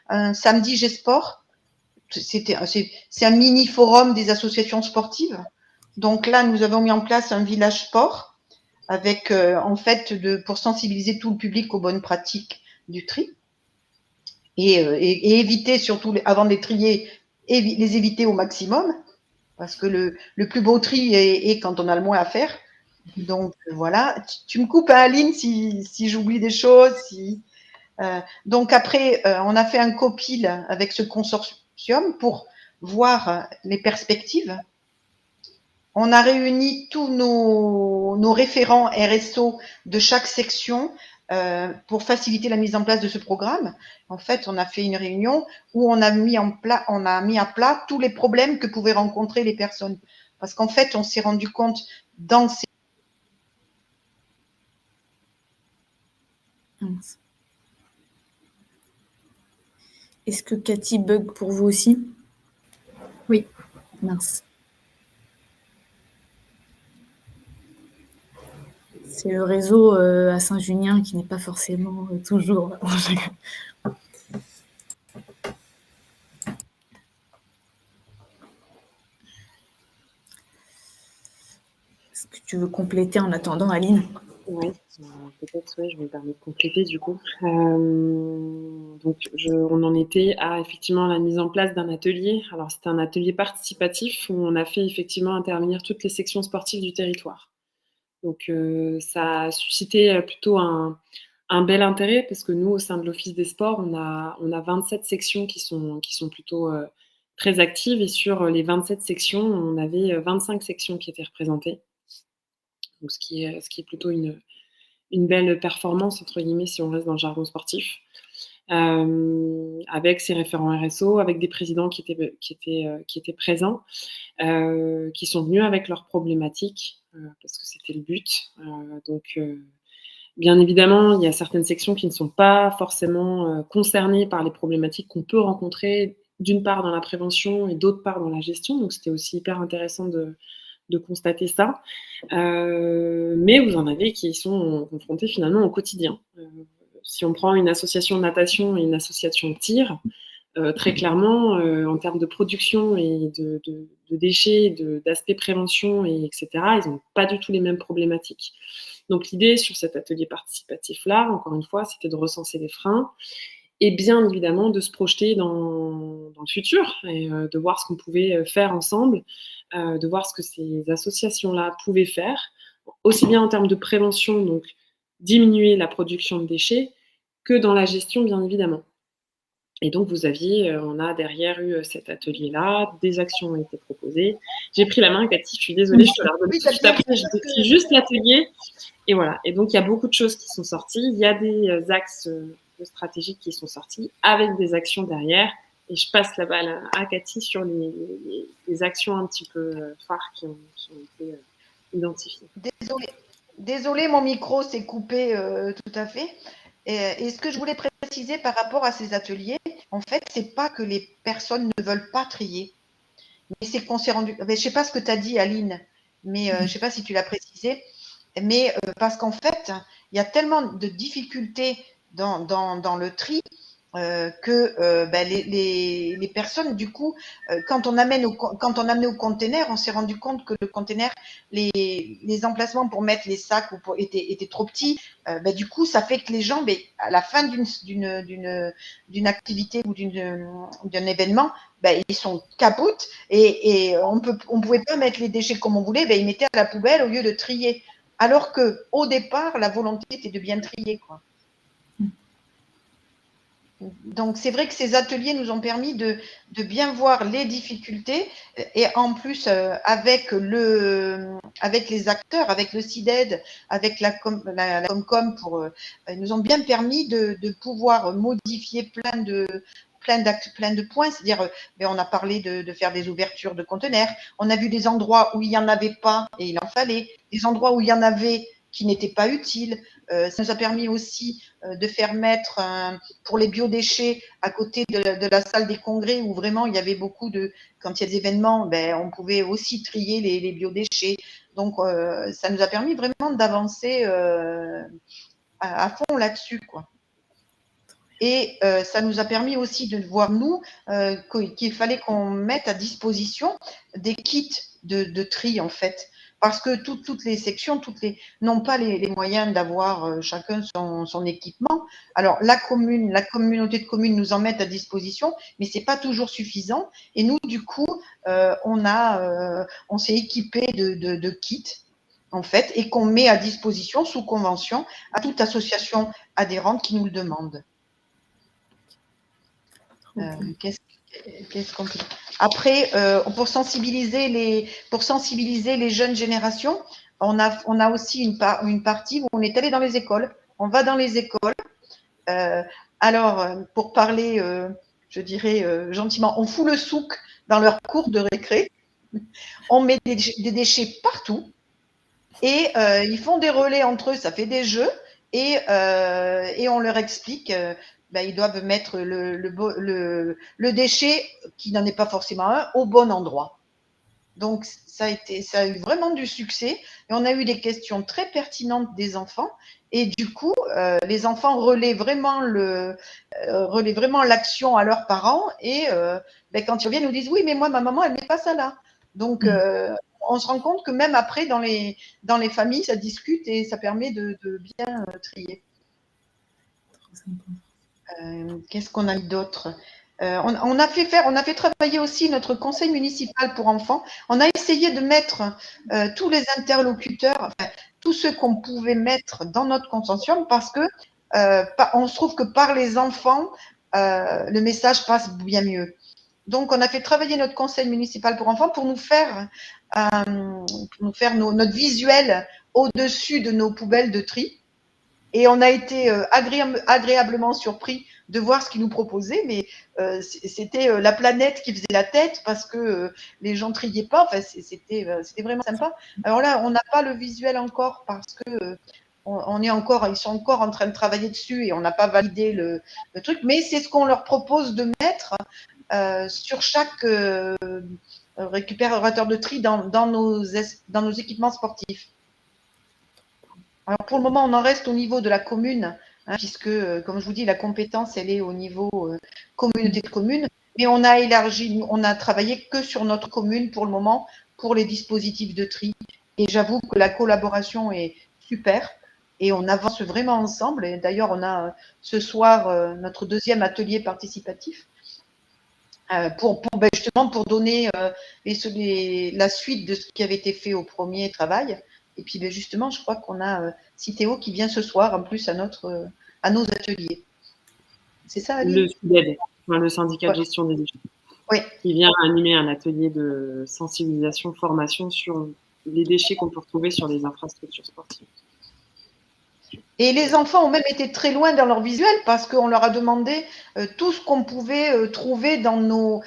un samedi G-Sport. C'est un mini forum des associations sportives. Donc là, nous avons mis en place un village sport avec, en fait, pour sensibiliser tout le public aux bonnes pratiques du tri et éviter surtout, avant de les trier, les éviter au maximum, parce que le plus beau tri est quand on a le moins à faire. Donc voilà, tu me coupes, Aline, si j'oublie des choses. Donc après, on a fait un copil avec ce consortium pour voir les perspectives. On a réuni tous nos référents RSO de chaque section pour faciliter la mise en place de ce programme. En fait, on a fait une réunion où on a mis à plat tous les problèmes que pouvaient rencontrer les personnes. Parce qu'en fait, on s'est rendu compte dans ces... Est-ce que Cathy bug pour vous aussi? Oui. Mince. C'est le réseau à Saint-Junien qui n'est pas forcément toujours... Est-ce que tu veux compléter en attendant, Aline? Oui, peut-être, je me permets de compléter du coup. Donc, on en était à effectivement la mise en place d'un atelier. Alors, c'était un atelier participatif où on a fait effectivement intervenir toutes les sections sportives du territoire. Donc, ça a suscité plutôt un bel intérêt parce que nous, au sein de l'Office des sports, on a 27 sections qui sont plutôt très actives, et sur les 27 sections, on avait 25 sections qui étaient représentées. Donc, ce qui est plutôt une belle performance, entre guillemets, si on reste dans le jargon sportif, avec ces référents RSO, avec des présidents qui étaient présents, qui sont venus avec leurs problématiques, parce que c'était le but. Donc, bien évidemment, il y a certaines sections qui ne sont pas forcément concernées par les problématiques qu'on peut rencontrer, d'une part dans la prévention et d'autre part dans la gestion. Donc, c'était aussi hyper intéressant de constater ça. Mais vous en avez qui sont confrontés finalement au quotidien. Si on prend une association de natation et une association de tir, très clairement, en termes de production et de déchets, d'aspect prévention, etc., ils n'ont pas du tout les mêmes problématiques. Donc l'idée sur cet atelier participatif-là, encore une fois, c'était de recenser les freins et bien évidemment de se projeter dans le futur et de voir ce qu'on pouvait faire ensemble, de voir ce que ces associations-là pouvaient faire, aussi bien en termes de prévention, donc diminuer la production de déchets, que dans la gestion, bien évidemment. Et donc, on a derrière eu cet atelier-là, des actions ont été proposées. J'ai pris la main, Cathy, je suis désolée, je te la redonne tout de suite après, je décris juste l'atelier. Et voilà. Et donc, il y a beaucoup de choses qui sont sorties. Il y a des axes stratégiques qui sont sortis avec des actions derrière. Et je passe la balle à Cathy sur les actions un petit peu phares qui ont été identifiées. Désolée, mon micro s'est coupé tout à fait. Et ce que je voulais préciser par rapport à ces ateliers, en fait, c'est pas que les personnes ne veulent pas trier. Mais c'est qu'on s'est rendu. Je ne sais pas ce que tu as dit, Aline, mais je ne sais pas si tu l'as précisé. Mais parce qu'en fait, il y a tellement de difficultés dans le tri. Que les personnes, du coup, quand on amenait au container, on s'est rendu compte que le container, les emplacements pour mettre les sacs étaient trop petits. Du coup, ça fait que les gens, à la fin d'une activité ou d'un événement, ils sont capoutes et on pouvait pas mettre les déchets comme on voulait. Ils mettaient à la poubelle au lieu de trier. Alors que au départ, la volonté était de bien trier, quoi. Donc, c'est vrai que ces ateliers nous ont permis de bien voir les difficultés et en plus, avec les acteurs, avec le CIDED, avec la Comcom, nous ont bien permis de pouvoir modifier plein de points. C'est-à-dire, on a parlé de faire des ouvertures de conteneurs. On a vu des endroits où il n'y en avait pas et il en fallait. Des endroits où il y en avait qui n'étaient pas utiles. Ça nous a permis aussi de faire mettre pour les biodéchets à côté de la salle des congrès où vraiment il y avait beaucoup quand il y a des événements, on pouvait aussi trier les biodéchets. Donc ça nous a permis vraiment d'avancer à fond là-dessus, quoi. Et ça nous a permis aussi de voir, nous, qu'il fallait qu'on mette à disposition des kits de tri, en fait. Parce que toutes les sections, n'ont pas les moyens d'avoir chacun son équipement. Alors, la communauté de communes nous en met à disposition, mais c'est pas toujours suffisant. Et nous, du coup, on s'est équipé de kits, en fait, et qu'on met à disposition sous convention à toute association adhérente qui nous le demande. Qu'est-ce qu'on peut... Après, pour sensibiliser les jeunes générations, on a aussi une partie où on est allé dans les écoles. On va dans les écoles. Alors, pour parler, je dirais gentiment, on fout le souk dans leur cours de récré. On met des déchets partout et ils font des relais entre eux. Ça fait des jeux et on leur explique. Ils doivent mettre le déchet, qui n'en est pas forcément un, au bon endroit. Donc, ça a eu vraiment du succès. Et on a eu des questions très pertinentes des enfants. Et du coup, les enfants relaient vraiment l'action à leurs parents. Et quand ils reviennent, ils nous disent « Oui, mais moi, ma maman, elle ne met pas ça là. » Donc, on se rend compte que même après, dans les familles, ça discute et ça permet de bien trier. Qu'est-ce qu'on a mis d'autre? On a fait travailler aussi notre conseil municipal pour enfants. On a essayé de mettre tous les interlocuteurs, tous ceux qu'on pouvait mettre dans notre consortium, parce que on se trouve que par les enfants, le message passe bien mieux. Donc, on a fait travailler notre conseil municipal pour enfants pour nous faire notre visuel au-dessus de nos poubelles de tri. Et on a été agréablement surpris de voir ce qu'ils nous proposaient, mais c'était la planète qui faisait la tête parce que les gens triaient pas. Enfin, c'était vraiment sympa. Alors là, on n'a pas le visuel encore parce que ils sont encore en train de travailler dessus et on n'a pas validé le truc, mais c'est ce qu'on leur propose de mettre sur chaque récupérateur de tri dans nos équipements sportifs. Alors pour le moment, on en reste au niveau de la commune, puisque, comme je vous dis, la compétence, elle est au niveau communauté de communes. Mais on a élargi, on a travaillé que sur notre commune pour le moment, pour les dispositifs de tri. Et j'avoue que la collaboration est super et on avance vraiment ensemble. Et d'ailleurs, on a ce soir notre deuxième atelier participatif justement pour donner la suite de ce qui avait été fait au premier travail. Et puis justement, je crois qu'on a Citéo qui vient ce soir en plus à nos ateliers. C'est ça, Aline ? Le SIDED, le syndicat de gestion des déchets. Oui. Il vient animer un atelier de sensibilisation, formation sur les déchets qu'on peut retrouver sur les infrastructures sportives. Et les enfants ont même été très loin dans leur visuel parce qu'on leur a demandé tout ce qu'on pouvait trouver dans nos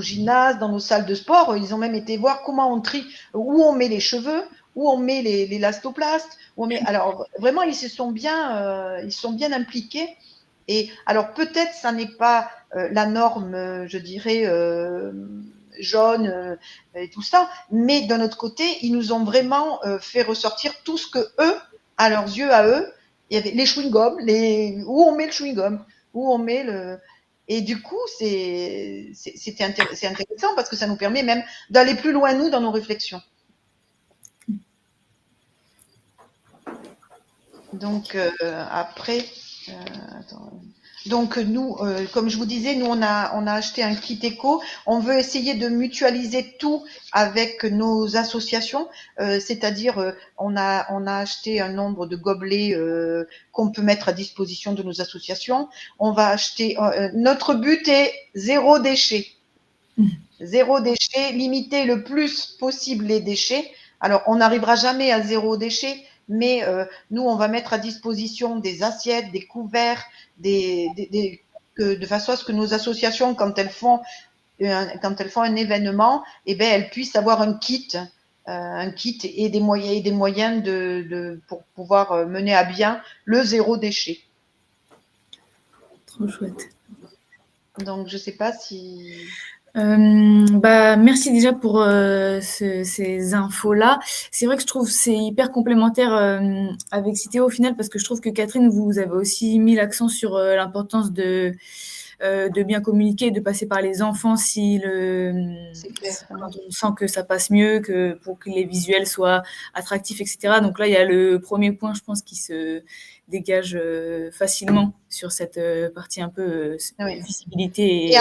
gymnases, dans nos salles de sport. Ils ont même été voir comment on trie, où on met les cheveux, où on met les lastoplastes. Alors vraiment, ils sont bien impliqués. Et alors peut-être ça n'est pas la norme, je dirais, jaune et tout ça, mais d'un autre côté, ils nous ont vraiment fait ressortir tout ce que eux, à leurs yeux, à eux, Il y avait les chewing-gums, où on met le chewing-gum, où on met le. Et du coup, c'est intéressant parce que ça nous permet même d'aller plus loin, nous, dans nos réflexions. Donc, après, attends. Donc, nous, comme je vous disais, nous, on a acheté un kit éco. On veut essayer de mutualiser tout avec nos associations, c'est-à-dire, on a acheté un nombre de gobelets qu'on peut mettre à disposition de nos associations. On va acheter. Notre but est zéro déchet. Zéro déchet, limiter le plus possible les déchets. Alors, on n'arrivera jamais à zéro déchet, mais nous, on va mettre à disposition des assiettes, des couverts, de façon à ce que nos associations, quand elles font un événement, eh ben, elles puissent avoir un kit et des moyens pour pouvoir mener à bien le zéro déchet. Trop chouette. Donc, je ne sais pas si... Merci déjà pour ces infos-là. C'est vrai que je trouve que c'est hyper complémentaire avec Citeo au final, parce que je trouve que Catherine, vous avez aussi mis l'accent sur l'importance de bien communiquer, de passer par les enfants quand on sent que ça passe mieux, pour que les visuels soient attractifs, etc. Donc là, il y a le premier point, je pense, qui se dégage facilement sur cette partie un peu visibilité.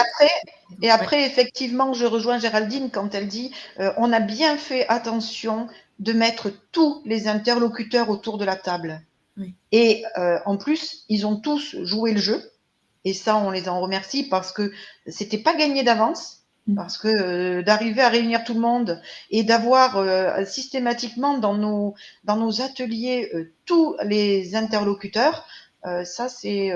Et après, effectivement, je rejoins Géraldine quand elle dit on a bien fait attention de mettre tous les interlocuteurs autour de la table. Oui. Et en plus, ils ont tous joué le jeu. Et ça, on les en remercie parce que c'était pas gagné d'avance. Parce que d'arriver à réunir tout le monde et d'avoir systématiquement dans nos ateliers tous les interlocuteurs, ça c'est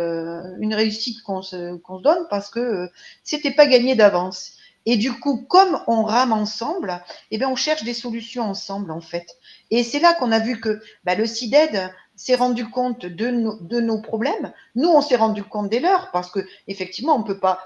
une réussite qu'on se donne parce que c'était pas gagné d'avance. Et du coup, comme on rame ensemble, eh bien on cherche des solutions ensemble en fait. Et c'est là qu'on a vu que le CIDED s'est rendu compte de nos problèmes. Nous, on s'est rendu compte des leurs parce que effectivement, on peut pas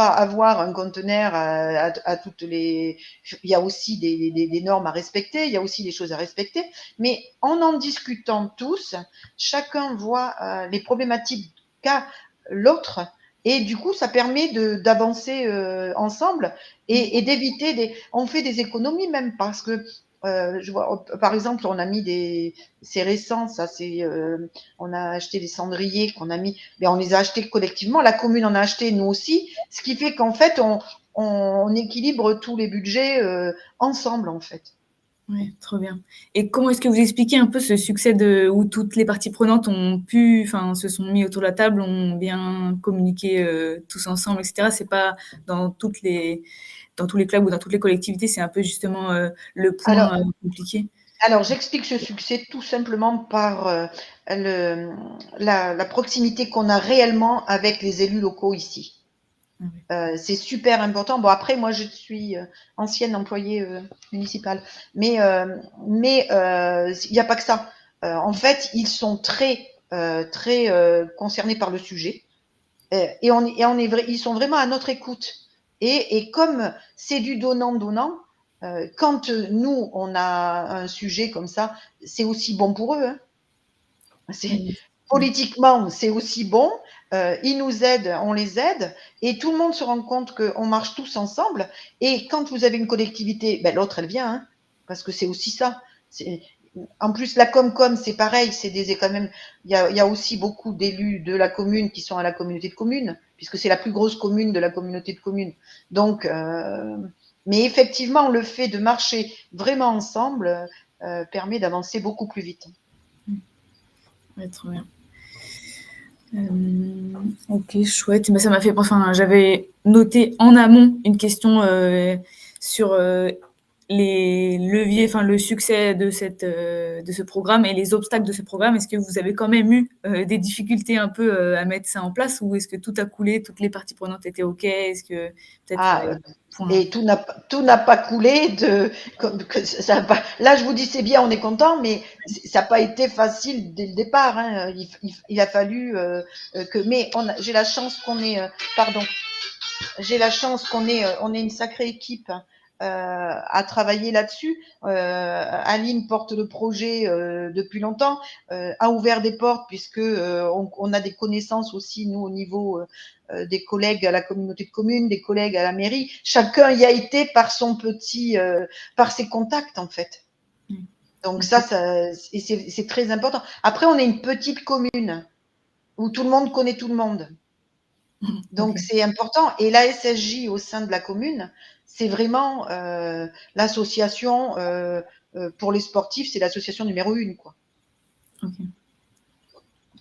avoir un conteneur à toutes les. Il y a aussi des normes à respecter, il y a aussi des choses à respecter. Mais en discutant tous, chacun voit les problématiques qu'a l'autre. Et du coup, ça permet d'avancer ensemble et d'éviter on fait des économies même parce que je vois, par exemple, on a mis c'est récent, ça, on a acheté des cendriers qu'on a mis, mais on les a achetés collectivement. La commune en a acheté, nous aussi, ce qui fait qu'en fait, on équilibre tous les budgets ensemble, en fait. Oui, trop bien. Et comment est-ce que vous expliquez un peu ce succès où toutes les parties prenantes se sont mis autour de la table, ont bien communiqué tous ensemble, etc. C'est pas dans tous les clubs ou dans toutes les collectivités, c'est un peu justement le point compliqué. Alors, j'explique ce succès tout simplement par la proximité qu'on a réellement avec les élus locaux ici. C'est super important. Bon, après, moi, je suis ancienne employée municipale, mais il n'y a pas que ça. En fait, ils sont très concernés par le sujet et ils sont vraiment à notre écoute. Et comme c'est du donnant-donnant, quand nous, on a un sujet comme ça, c'est aussi bon pour eux. Hein. Politiquement, c'est aussi bon. Ils nous aident, on les aide, et tout le monde se rend compte qu'on marche tous ensemble. Et quand vous avez une collectivité, l'autre, elle vient, hein, parce que c'est aussi ça. En plus, la Comcom, c'est pareil, quand même. Il y a aussi beaucoup d'élus de la commune qui sont à la communauté de communes, puisque c'est la plus grosse commune de la communauté de communes. Donc, mais effectivement, le fait de marcher vraiment ensemble permet d'avancer beaucoup plus vite. Ouais, trop bien. Ok, chouette. Ça m'a fait penser. J'avais noté en amont une question sur les leviers, le succès de ce programme et les obstacles de ce programme. Est-ce que vous avez quand même eu des difficultés un peu à mettre ça en place, ou est-ce que tout a coulé, toutes les parties prenantes étaient ok? Est-ce que peut-être et tout n'a pas coulé là, je vous dis c'est bien, on est content, mais ça n'a pas été facile dès le départ. Hein. Il a fallu mais j'ai la chance qu'on ait on est une sacrée équipe à travailler là-dessus. Aline porte le projet depuis longtemps, a ouvert des portes puisque on a des connaissances aussi, nous, au niveau des collègues à la communauté de communes, des collègues à la mairie. Chacun y a été par par ses contacts, en fait. Donc c'est très important. Après, on est une petite commune où tout le monde connaît tout le monde. Donc, c'est important. Et la SSJ au sein de la commune, c'est vraiment l'association pour les sportifs, c'est l'association numéro 1, quoi. Okay.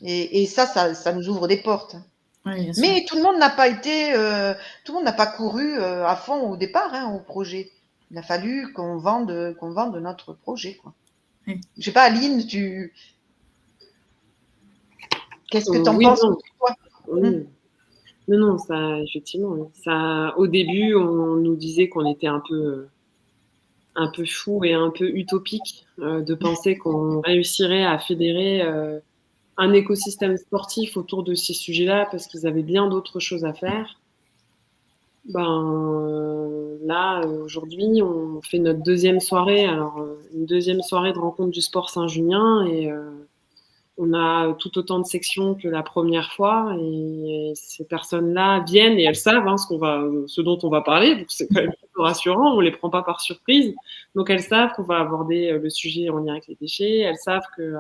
Et ça nous ouvre des portes. Ouais, bien sûr. Mais tout le monde n'a pas été, tout le monde n'a pas couru à fond au départ au projet. Il a fallu qu'on vende notre projet, quoi. Oui. Je sais pas, Aline, qu'est-ce que tu en penses, toi? Oui. Non, ça, effectivement, ça, au début, on nous disait qu'on était un peu fou et un peu utopique de penser qu'on réussirait à fédérer un écosystème sportif autour de ces sujets-là parce qu'ils avaient bien d'autres choses à faire. Là, aujourd'hui, on fait notre deuxième soirée, une deuxième soirée de rencontre du sport Saint-Junien et on a tout autant de sections que la première fois et ces personnes-là viennent et elles savent ce dont on va parler, donc c'est quand même plutôt rassurant, on les prend pas par surprise. Donc elles savent qu'on va aborder le sujet en lien avec les déchets, elles savent que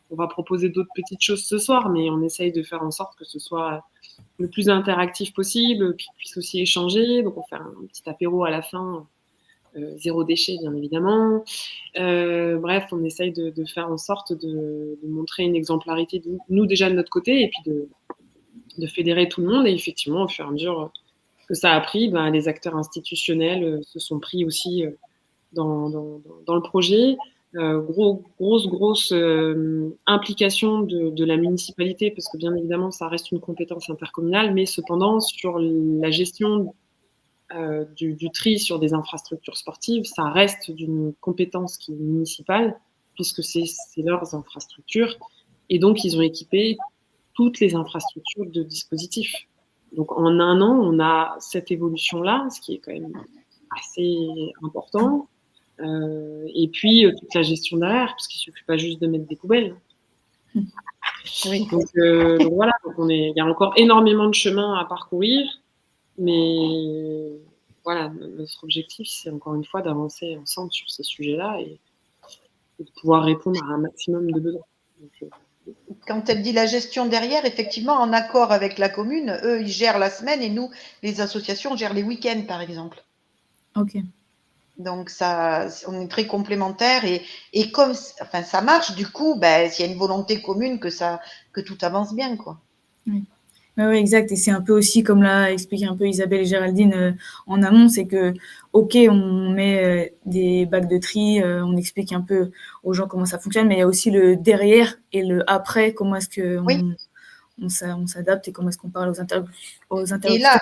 on va proposer d'autres petites choses ce soir, mais on essaye de faire en sorte que ce soit le plus interactif possible, qu'ils puissent aussi échanger. Donc on fait un petit apéro à la fin. Zéro déchet, bien évidemment. Bref, on essaye de faire en sorte de montrer une exemplarité, nous déjà de notre côté, et puis de fédérer tout le monde. Et effectivement, au fur et à mesure que ça a pris, les acteurs institutionnels se sont pris aussi dans le projet. Grosse implication de la municipalité, parce que bien évidemment, ça reste une compétence intercommunale, mais cependant, sur la gestion du tri sur des infrastructures sportives, ça reste d'une compétence qui est municipale, puisque c'est leurs infrastructures. Et donc, ils ont équipé toutes les infrastructures de dispositifs. Donc, en un an, on a cette évolution-là, ce qui est quand même assez important. Et puis, toute la gestion derrière, parce qu'il ne suffit pas juste de mettre des poubelles. Oui. Donc voilà, il y a encore énormément de chemin à parcourir. Mais voilà, notre objectif, c'est encore une fois d'avancer ensemble sur ces sujets-là et de pouvoir répondre à un maximum de besoins. Donc, quand elle dit la gestion derrière, effectivement, en accord avec la commune, eux, ils gèrent la semaine et nous, les associations, gèrent les week-ends, par exemple. Ok. Donc, on est très complémentaires et comme ça marche, du coup, s'il y a une volonté commune que tout avance bien, quoi. Oui. Oui, exact. Et c'est un peu aussi, comme l'a expliqué un peu Isabelle et Géraldine en amont, c'est que, ok, on met des bacs de tri, on explique un peu aux gens comment ça fonctionne, mais il y a aussi le derrière et le après, comment est-ce qu'on s'adapte et comment est-ce qu'on parle aux interlocuteurs.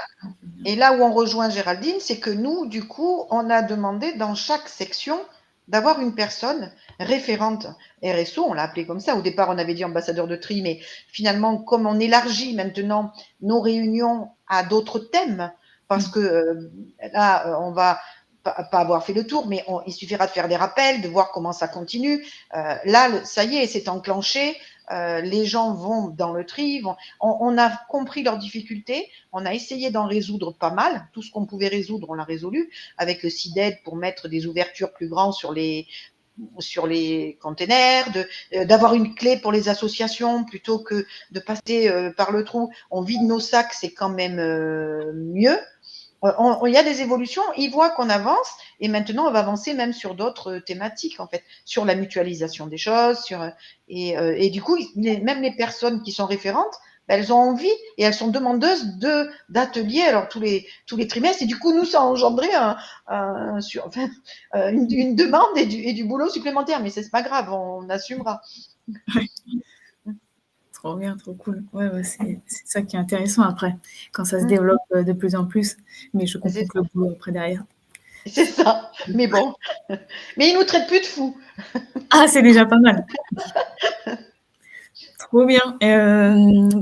Et là où on rejoint Géraldine, c'est que nous, du coup, on a demandé dans chaque section d'avoir une personne référente RSO, on l'a appelé comme ça. Au départ, on avait dit ambassadeur de tri, mais finalement, comme on élargit maintenant nos réunions à d'autres thèmes, parce que là, on va pas avoir fait le tour, mais il suffira de faire des rappels, de voir comment ça continue. Là, ça y est, c'est enclenché. Les gens vont dans le tri, on a compris leurs difficultés, on a essayé d'en résoudre pas mal, tout ce qu'on pouvait résoudre, on l'a résolu, avec le CIDED pour mettre des ouvertures plus grandes sur les containers, d'avoir une clé pour les associations plutôt que de passer par le trou. On vide nos sacs, c'est quand même mieux. Il y a des évolutions, ils voient qu'on avance et maintenant on va avancer même sur d'autres thématiques en fait, sur la mutualisation des choses, et du coup même les personnes qui sont référentes, elles ont envie et elles sont demandeuses d'ateliers alors tous les trimestres et du coup nous ça a engendré une demande et du boulot supplémentaire, mais c'est pas grave, on assumera. Ouais. Trop bien, trop cool. Ouais, c'est ça qui est intéressant après, quand ça se développe de plus en plus. Mais je comprends que le boulot après derrière. C'est ça. Mais bon. Mais ils nous traitent plus de fous. Ah, c'est déjà pas mal. Trop bien.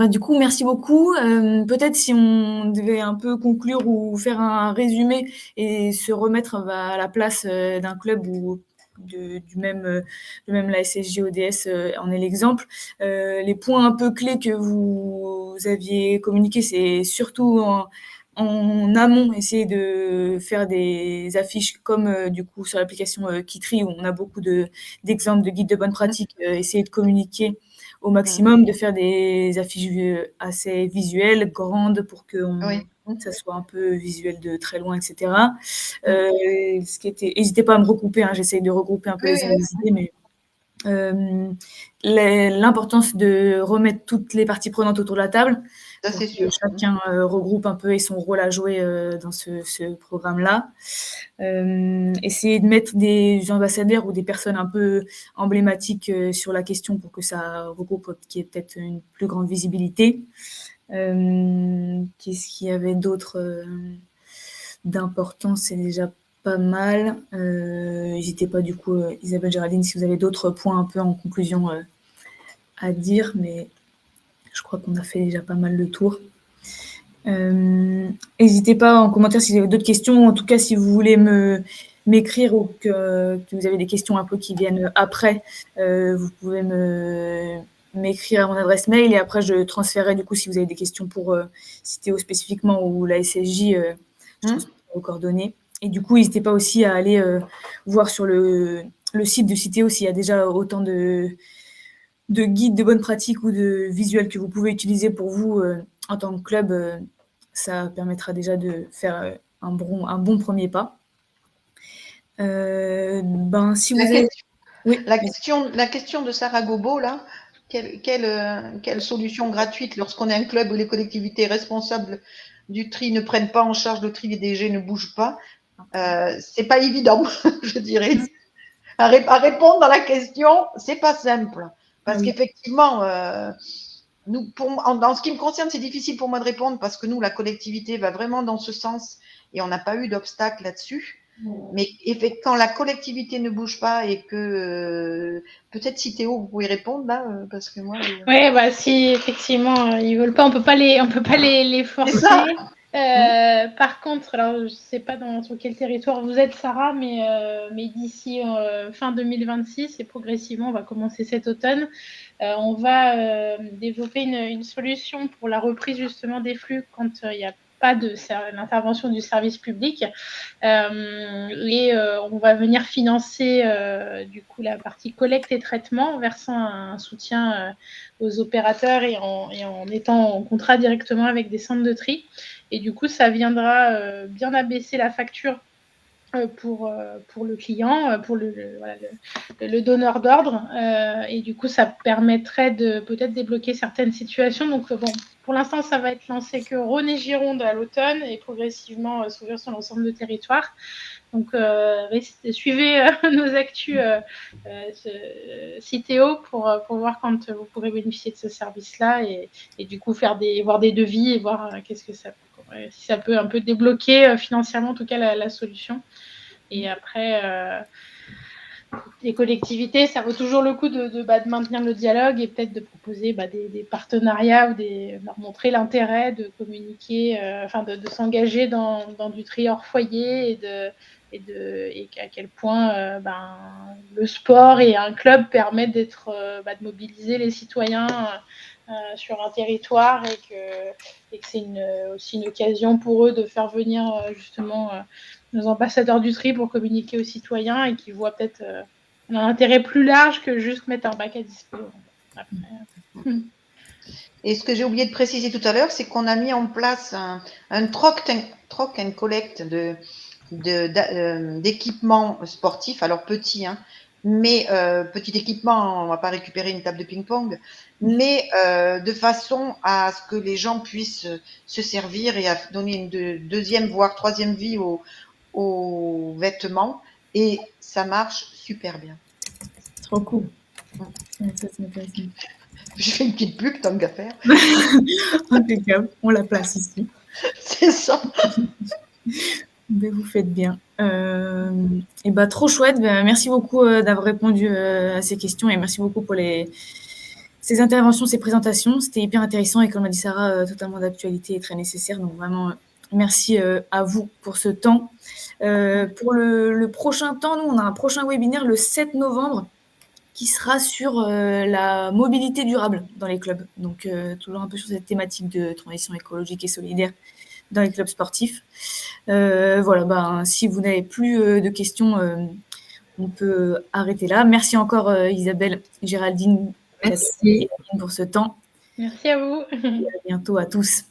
Du coup, merci beaucoup. Peut-être si on devait un peu conclure ou faire un résumé et se remettre à la place d'un club ou du même la SSJ ODS en est l'exemple. Les points un peu clés que vous aviez communiqués, c'est surtout en amont, essayer de faire des affiches comme du coup sur l'application Kitry où on a beaucoup d'exemples de guides de bonne pratique, essayer de communiquer au maximum, de faire des affiches assez visuelles, grandes, pour que ça soit un peu visuel de très loin, etc. N'hésitez pas à me recouper, j'essaye de regrouper un peu les idées, mais l'importance de remettre toutes les parties prenantes autour de la table, Ça, pour c'est que sûr. chacun regroupe un peu et son rôle à jouer dans ce programme-là. Essayer de mettre des ambassadeurs ou des personnes un peu emblématiques sur la question pour que ça regroupe, qu'il y ait peut-être une plus grande visibilité. Qu'est-ce qu'il y avait d'autre d'important? C'est déjà pas mal. N'hésitez pas du coup, Isabelle, Géraldine, si vous avez d'autres points un peu en conclusion à dire, mais je crois qu'on a fait déjà pas mal le tour. N'hésitez pas en commentaire si vous avez d'autres questions. En tout cas, si vous voulez m'écrire ou que vous avez des questions un peu qui viennent après, vous pouvez m'écrire à mon adresse mail et après je transférerai du coup si vous avez des questions pour Citeo spécifiquement ou la SSJ, je transférerai vos coordonnées. Et du coup, n'hésitez pas aussi à aller voir sur le site de Citeo s'il y a déjà autant de guides de bonne pratique ou de visuels que vous pouvez utiliser pour vous en tant que club. Ça permettra déjà de faire un bon premier pas. Si vous avez... La question de Sarah Gobo, là, quelle solution gratuite lorsqu'on est un club où les collectivités responsables du tri ne prennent pas en charge le tri des déchets, ne bougent pas, c'est pas évident, je dirais. À répondre à la question, c'est pas simple. Parce qu'effectivement, dans ce qui me concerne, c'est difficile pour moi de répondre parce que nous, la collectivité va vraiment dans ce sens et on n'a pas eu d'obstacle là-dessus. Mais quand la collectivité ne bouge pas et que peut-être si Théo, vous pouvez répondre là, parce que moi. Si effectivement ils veulent pas, on peut pas les forcer. Par contre, alors je sais pas sur quel territoire vous êtes, Sarah, mais d'ici fin 2026 et progressivement, on va commencer cet automne. On va développer une solution pour la reprise justement des flux quand il n'y a pas l'intervention du service public. On va venir financer du coup la partie collecte et traitement en versant un soutien aux opérateurs et en étant en contrat directement avec des centres de tri. Et du coup, ça viendra bien abaisser la facture pour le client, pour le donneur d'ordre. Et du coup, ça permettrait de peut-être débloquer certaines situations. Donc, pour l'instant, ça va être lancé que Rhône et Gironde à l'automne et progressivement s'ouvrir sur l'ensemble du territoire. Donc, suivez nos actus Citeo pour voir quand vous pourrez bénéficier de ce service-là et du coup voir des devis et voir qu'est-ce que ça peut, si ça peut un peu débloquer financièrement en tout cas la solution. Et après, les collectivités, ça vaut toujours le coup de maintenir le dialogue et peut-être de proposer des partenariats ou leur montrer l'intérêt de communiquer, de s'engager dans du tri hors foyer et à quel point le sport et un club permettent de mobiliser les citoyens sur un territoire et que c'est aussi une occasion pour eux de faire venir justement nos ambassadeurs du tri pour communiquer aux citoyens et qui voient peut-être un intérêt plus large que juste mettre un bac à disposition. Et ce que j'ai oublié de préciser tout à l'heure, c'est qu'on a mis en place un troc and collect d'équipements sportifs, alors petit, mais petit équipement, on ne va pas récupérer une table de ping-pong, mais de façon à ce que les gens puissent se servir et à donner une deuxième, voire troisième vie aux vêtements. Et ça marche super bien. Trop cool. Je fais une petite pub tant qu'à faire. Impeccable, on la place ici. C'est ça. Vous faites bien. Trop chouette. Merci beaucoup d'avoir répondu à ces questions et merci beaucoup pour les ces interventions, ces présentations. C'était hyper intéressant et comme l'a dit Sarah, totalement d'actualité et très nécessaire. Donc vraiment, merci à vous pour ce temps. Pour le prochain temps, nous, on a un prochain webinaire le 7 novembre qui sera sur la mobilité durable dans les clubs. Donc, toujours un peu sur cette thématique de transition écologique et solidaire dans les clubs sportifs. Voilà, si vous n'avez plus de questions, on peut arrêter là. Merci encore Isabelle, Géraldine, Merci pour ce temps. Merci à vous. Et à bientôt à tous.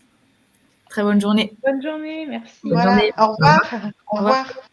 Très bonne journée. Bonne journée, merci. Voilà, au revoir. Au revoir.